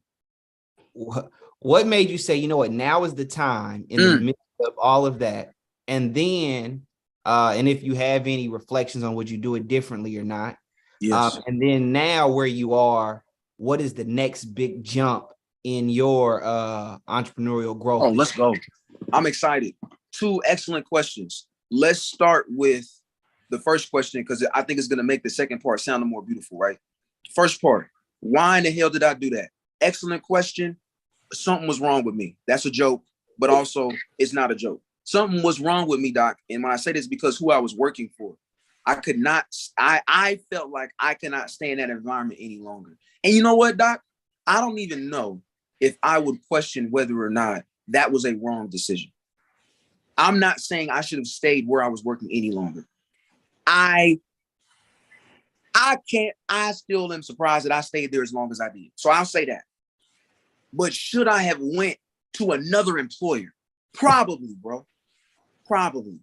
say, you know what, now is the time in the midst of all of that? And then, and if you have any reflections on would you do it differently or not? Yes. And then now where you are, what is the next big jump in your entrepreneurial growth? Oh, let's go. I'm excited. Two excellent questions. Let's start with the first question, because I think it's going to make the second part sound more beautiful, right? First part, why in the hell did I do that? Excellent question. Something was wrong with me. That's a joke, but also it's not a joke. Something was wrong with me, Doc. And when I say this, because who I was working for, I felt like I cannot stay in that environment any longer. And you know what, Doc? I don't even know if I would question whether or not that was a wrong decision. I'm not saying I should have stayed where I was working any longer. I still am surprised that I stayed there as long as I did. So I'll say that. But should I have went to another employer? Probably, bro. Probably.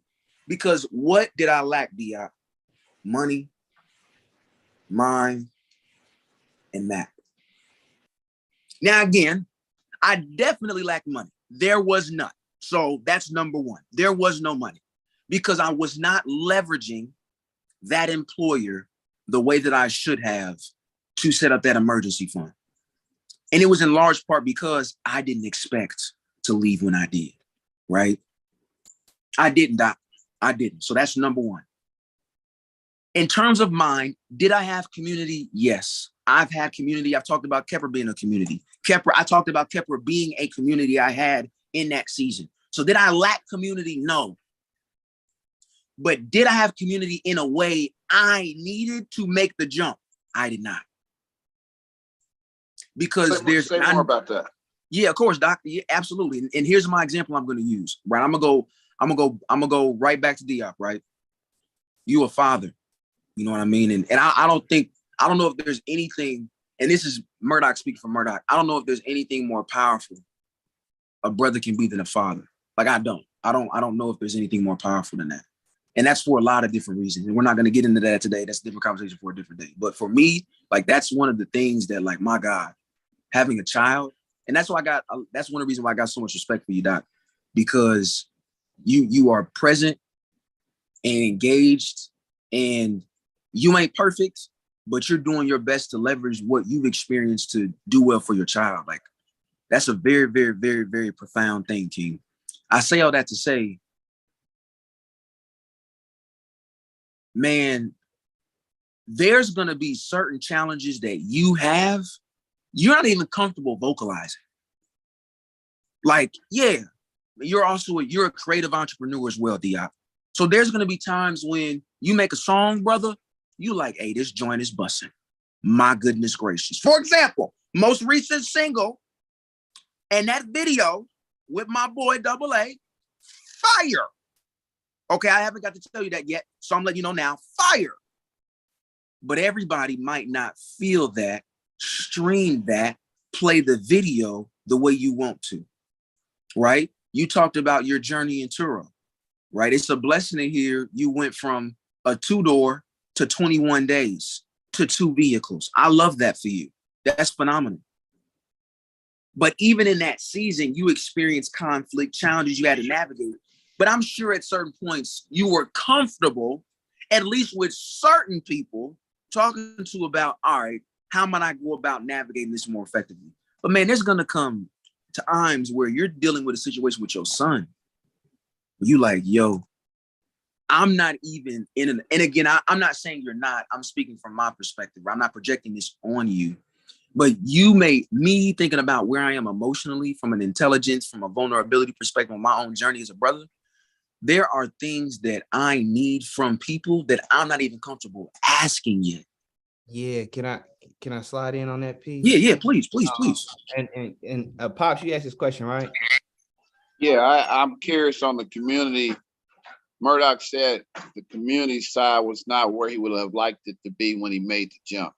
Because what did I lack, Diop? Money, mind, and map. Now, again, I definitely lacked money. There was none. So that's number one. There was no money because I was not leveraging that employer the way that I should have to set up that emergency fund. And it was in large part because I didn't expect to leave when I did, right? I didn't, Doc. I didn't. So that's number one. In terms of mine, did I have community? Yes. I've had community. I've talked about Kepler being a community. I talked about Kepler being a community I had in that season. So did I lack community? No. But did I have community in a way I needed to make the jump? I did not. Because say more about that. Yeah, of course, Doc. Yeah, absolutely. And here's my example I'm going to use. Right, I'm gonna go right back to Diop. Right, you a father. You know what I mean? And I don't know if there's anything. And this is Murdock speaking for Murdock. I don't know if there's anything more powerful a brother can be than a father. Like I don't know if there's anything more powerful than that. And that's for a lot of different reasons. And we're not going to get into that today. That's a different conversation for a different day. But for me, like, that's one of the things that, like, my God, having a child, and that's why that's one of the reasons why I got so much respect for you, Doc, because you are present and engaged, and you ain't perfect, but you're doing your best to leverage what you've experienced to do well for your child. Like, that's a very, very, very, very profound thing, King. I say all that to say, man, there's going to be certain challenges that you're not even comfortable vocalizing. Like, yeah, you're a creative entrepreneur as well, Diop. So there's going to be times when you make a song, brother, you like, hey, this joint is busting. My goodness gracious. For example, most recent single and that video with my boy Double A, fire. Okay, I haven't got to tell you that yet, so I'm letting you know now, fire. But everybody might not feel that, stream that, play the video the way you want to, right? You talked about your journey in Turo, right? It's a blessing to hear you went from a 2-door to 21 days to 2 vehicles. I love that for you. That's phenomenal. But even in that season, you experienced conflict, challenges you had to navigate. But I'm sure at certain points you were comfortable, at least with certain people, talking to about, all right, how might I go about navigating this more effectively? But man, there's going to come times where you're dealing with a situation with your son. You like, yo, I'm not even in an, and again, I'm not saying you're not, I'm speaking from my perspective. I'm not projecting this on you, but you made me thinking about where I am emotionally, from an intelligence, from a vulnerability perspective, on my own journey as a brother. There are things that I need from people that I'm not even comfortable asking yet. Yeah, can I slide in on that piece? Yeah, please. And Pops, you asked this question, right? Yeah, I'm curious on the community. Murdock said the community side was not where he would have liked it to be when he made the jump.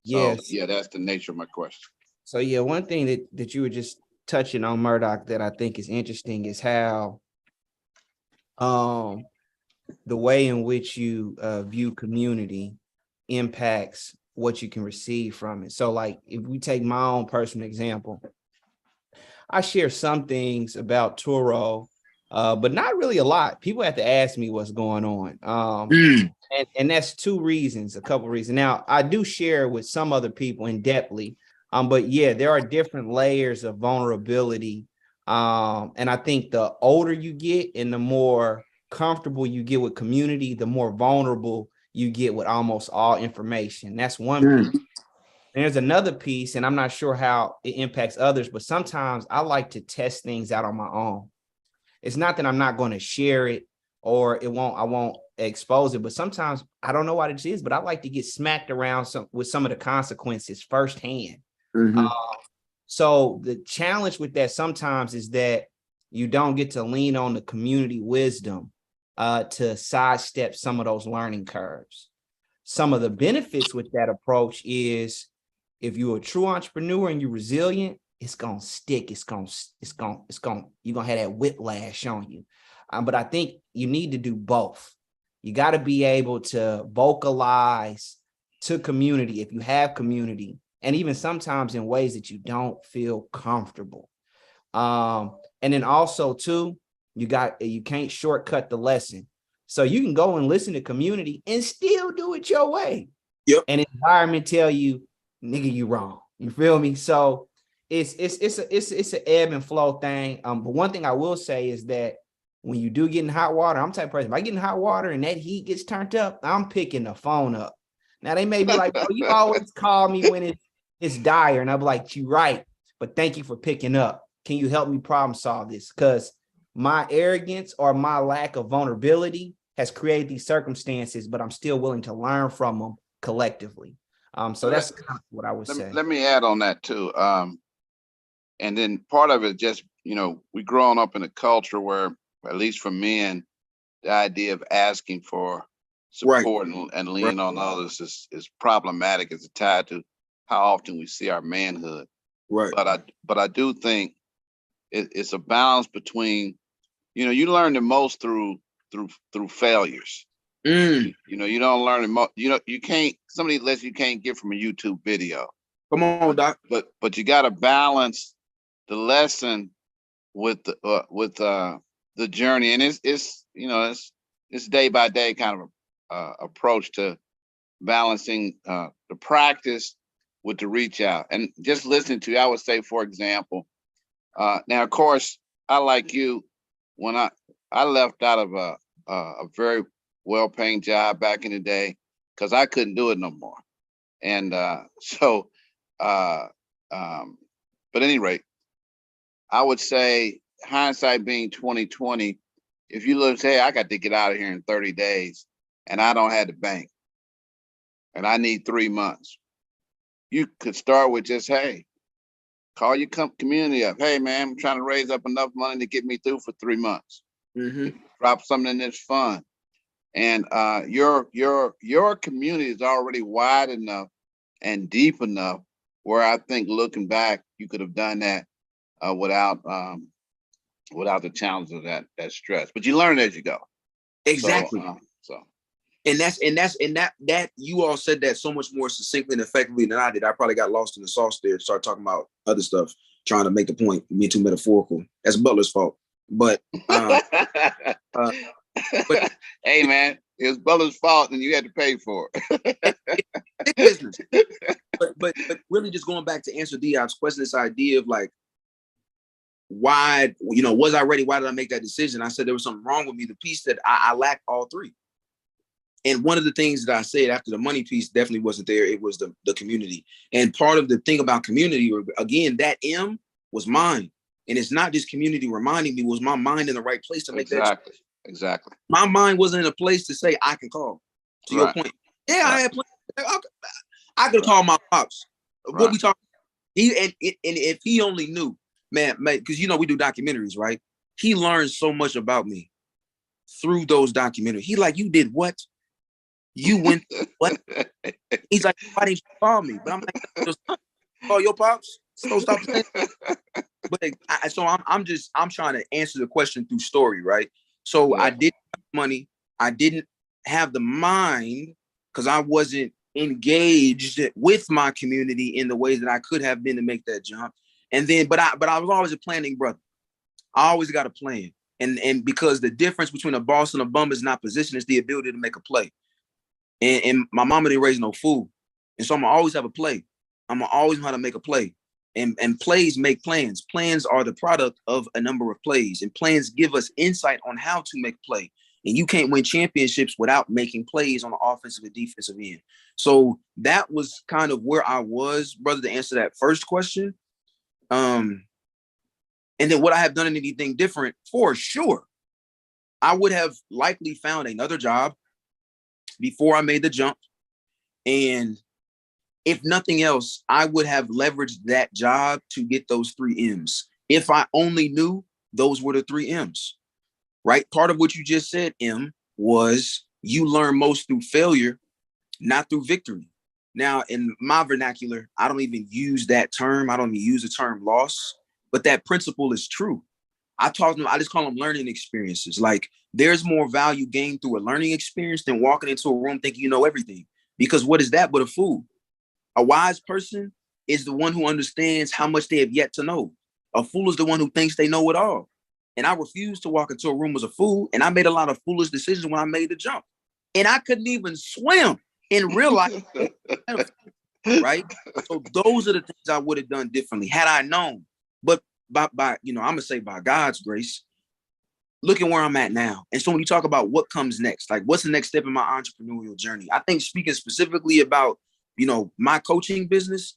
So, Yes. yeah, that's the nature of my question. So yeah, one thing that you were just touching on, Murdock, that I think is interesting is how the way in which you view community impacts what you can receive from it. So like, if we take my own personal example, I share some things about Turo, but not really a lot. People have to ask me what's going on. And that's a couple reasons. Now, I do share with some other people in depthly, but yeah, there are different layers of vulnerability. And I think the older you get and the more comfortable you get with community, the more vulnerable you get with almost all information. That's one piece. There's another piece, and I'm not sure how it impacts others, but sometimes I like to test things out on my own. It's not that I'm not going to share it or I won't expose it, but sometimes I don't know what it is, but I like to get smacked around with some of the consequences firsthand. So the challenge with that sometimes is that you don't get to lean on the community wisdom to sidestep some of those learning curves. Some of the benefits with that approach is, if you're a true entrepreneur and you're resilient, it's gonna stick. You're gonna have that whiplash on you. But I think you need to do both. You got to be able to vocalize to community if you have community, and even sometimes in ways that you don't feel comfortable. And then also too, you can't shortcut the lesson. So you can go and listen to community and still do it your way. Yep. And environment tell you, nigga, you wrong. You feel me? So it's an ebb and flow thing. But one thing I will say is that when you do get in hot water, I'm the type of person, if I get in hot water and that heat gets turned up, I'm picking the phone up. Now they may be like, "Oh, you always call me when it's dire," and I'm like, "You right, but thank you for picking up. Can you help me problem solve this?" Because my arrogance or my lack of vulnerability has created these circumstances, but I'm still willing to learn from them collectively. So that's kind of what I would say. Let me add on that too. And then part of it just, we growing up in a culture where, at least for men, the idea of asking for support and leaning on others is problematic. It's tied to how often we see our manhood. Right. But I do think it's a balance between, you learn the most through through failures. Mm, You know, you don't learn you can't, some of these lessons you can't get from a YouTube video. come on, Doc. But you got to balance the lesson with the journey, and it's you know it's day by day kind of approach to balancing the practice with the reach out. And just listening to you, I would say, for example, now of course I, like you, when I left out of a very well-paying job back in the day because I couldn't do it no more. And so but at any rate, I would say, hindsight being 2020, if you look, say, I got to get out of here in 30 days and I don't have the bank and I need 3 months, you could start with just, hey, call your community up. Hey, man, I'm trying to raise up enough money to get me through for 3 months. Mm-hmm. Drop something in this fund. And your community is already wide enough and deep enough where I think, looking back, you could have done that without the challenge of that stress. But you learn as you go. Exactly. So And that you all said that so much more succinctly and effectively than I did. I probably got lost in the sauce there, started talking about other stuff, trying to make the point, being too metaphorical. That's Butler's fault. But but hey, man, it was Butler's fault and you had to pay for it. it's business. But really, just going back to answer Dion's question, this idea of like, why, was I ready? Why did I make that decision? I said there was something wrong with me. The piece that I lacked all three. And one of the things that I said after the money piece definitely wasn't there. It was the community. And part of the thing about community, again, that M was mine. And it's not just community reminding me, was my mind in the right place to make that? Exactly. My mind wasn't in a place to say, I can call. To your point. Yeah, I had plans. I could call my pops. What we talking? And if he only knew, man, because we do documentaries, right? He learned so much about me through those documentaries. He like, you did what? You went what? He's like, why didn't you call me? But I'm like, just call your pops. So stop saying. But I'm trying to answer the question through story, right? So I didn't have money. I didn't have the mind because I wasn't engaged with my community in the ways that I could have been to make that jump. And then, but I was always a planning brother. I always got a plan. And because the difference between a boss and a bum is not position, it's the ability to make a play. And my mama didn't raise no fool. And so I'm gonna always have a play. I'm gonna always know how to make a play. And plays make plans. Plans are the product of a number of plays. And plans give us insight on how to make play. And you can't win championships without making plays on the offensive and defensive end. So that was kind of where I was, brother, to answer that first question. And then would I have done anything different? For sure. I would have likely found another job before I made the jump. And if nothing else, I would have leveraged that job to get those 3 M's. If I only knew those were the 3 M's, right? Part of what you just said, M, was you learn most through failure, not through victory. Now, in my vernacular, I don't even use that term. I don't even use the term loss, but that principle is true. I just call them learning experiences. Like, there's more value gained through a learning experience than walking into a room thinking you know everything. Because what is that but a fool? A wise person is the one who understands how much they have yet to know. A fool is the one who thinks they know it all. And I refused to walk into a room as a fool. And I made a lot of foolish decisions when I made the jump. And I couldn't even swim in real life. Right? So those are the things I would have done differently had I known. But by I'm gonna say by God's grace, look at where I'm at now. And so when you talk about what comes next, like what's the next step in my entrepreneurial journey, I think speaking specifically about my coaching business,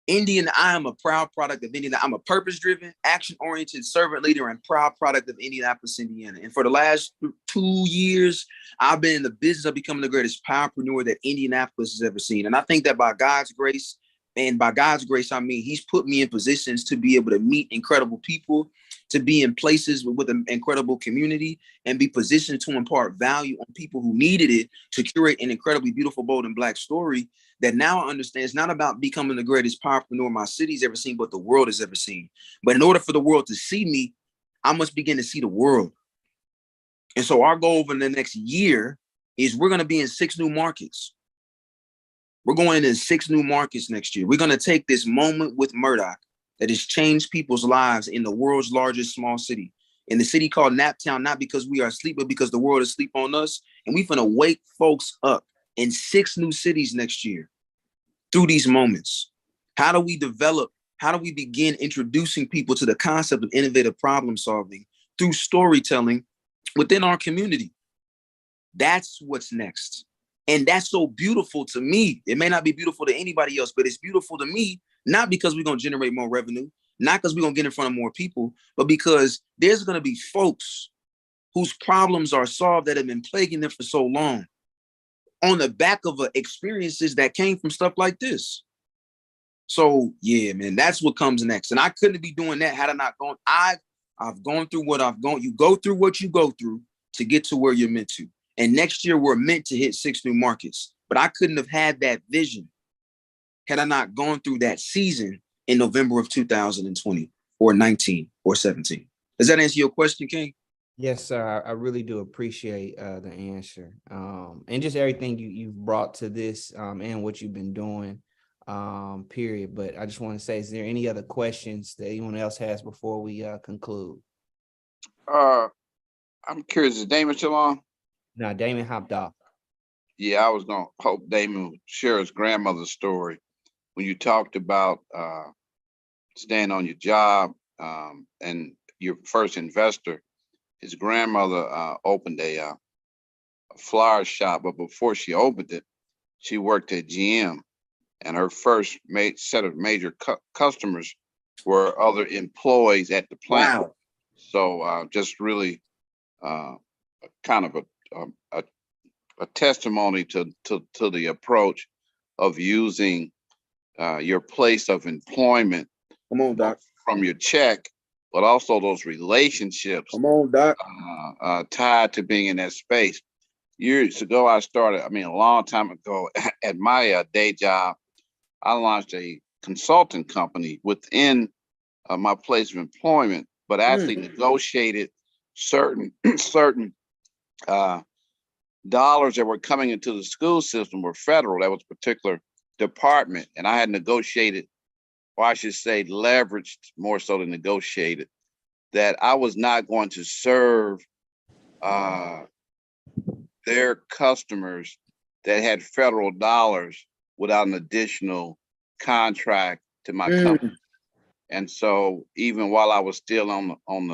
I am a proud product of Indiana. I'm a purpose-driven, action-oriented servant leader and proud product of Indianapolis, Indiana. And for the last 2 years, I've been in the business of becoming the greatest powerpreneur that Indianapolis has ever seen. And I think that by God's grace, and by God's grace, I mean, he's put me in positions to be able to meet incredible people, to be in places with an incredible community, and be positioned to impart value on people who needed it to curate an incredibly beautiful, bold, and Black story that now I understand it's not about becoming the greatest powerpreneur my city's ever seen, but the world has ever seen. But in order for the world to see me, I must begin to see the world. And so our goal over the next year is we're going to be in 6 new markets. We're going into 6 new markets next year. We're going to take this moment with Murdock that has changed people's lives in the world's largest small city, in the city called Naptown, not because we are asleep, but because the world is asleep on us. And we're going to wake folks up in 6 new cities next year through these moments. How do we develop? How do we begin introducing people to the concept of innovative problem solving through storytelling within our community? That's what's next. And that's so beautiful to me. It may not be beautiful to anybody else, but it's beautiful to me, not because we're going to generate more revenue, not because we're going to get in front of more people, but because there's going to be folks whose problems are solved that have been plaguing them for so long on the back of experiences that came from stuff like this. So yeah, man, that's what comes next. And I couldn't be doing that had I not gone. I've gone through what I've gone. You go through what you go through to get to where you're meant to. And next year we're meant to hit 6 new markets. But I couldn't have had that vision had I not gone through that season in November of 2020 or 19 or 17. Does that answer your question, King? Yes, sir. I really do appreciate the answer, and just everything you've brought to this, and what you've been doing, period. But I just want to say, is there any other questions that anyone else has before we conclude? I'm curious, is Damon still on? No, Damon hopped off. Yeah, I was gonna hope Damon would share his grandmother's story when you talked about staying on your job, and your first investor. His grandmother opened a flower shop, but before she opened it, she worked at GM, and her first set of major customers were other employees at the plant. Wow. So just really kind of a testimony to the approach of using your place of employment. Come on, Doc. From your check, but also those relationships. Come on, Doc. Tied to being in that space. Years ago, a long time ago, at my day job, I launched a consulting company within my place of employment, but actually negotiated certain dollars that were coming into the school system were federal. That was a particular department, and I had negotiated, or I should say leveraged more so than negotiated, that I was not going to serve their customers that had federal dollars without an additional contract to my company. And so even while I was still on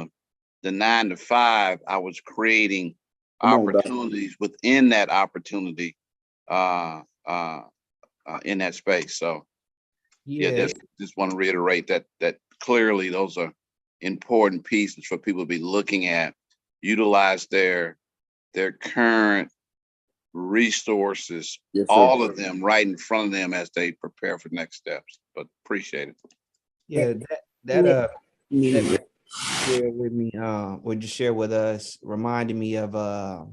the 9 to 5, I was creating opportunities within that opportunity in that space. So yeah, just want to reiterate that clearly those are important pieces for people to be looking at, utilize their current resources, all of them right in front of them as they prepare for next steps. But appreciate it. Yeah, that share with me, would you share with us, reminded me of a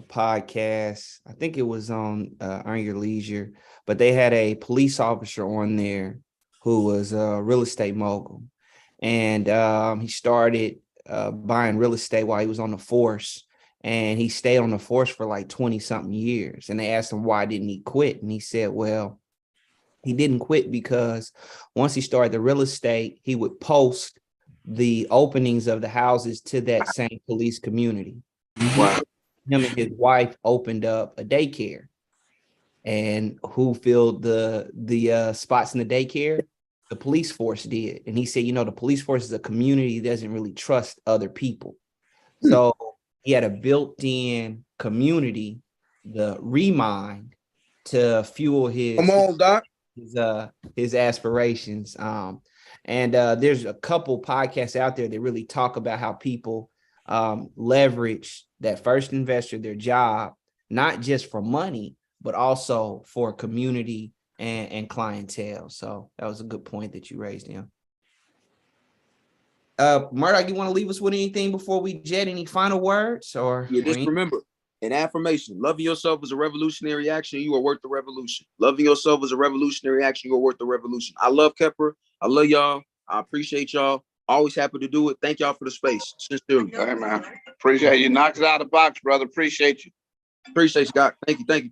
podcast. I think it was on Earn Your Leisure, but they had a police officer on there who was a real estate mogul, and he started buying real estate while he was on the force, and he stayed on the force for like 20 something years. And they asked him, why didn't he quit? And he said, well, he didn't quit because once he started the real estate, he would post the openings of the houses to that same police community. Wow. Him and his wife opened up a daycare. And who filled the spots in the daycare? The police force did. And he said, the police force is a community that doesn't really trust other people. So he had a built-in community, the Remind, to fuel his aspirations. And there's a couple podcasts out there that really talk about how people leverage that first investor, their job, not just for money, but also for community and clientele. So that was a good point that you raised, him. Murdock, you want to leave us with anything before we jet? Any final words? Just remember, an affirmation: loving yourself is a revolutionary action. You are worth the revolution. Loving yourself is a revolutionary action. You are worth the revolution. I love Kepper. I love y'all. I appreciate y'all. Always happy to do it. Thank y'all for the space. Sincerely. Hey, man. Appreciate you. Knocked it out of the box, brother. Appreciate you. Appreciate you, Scott. Thank you.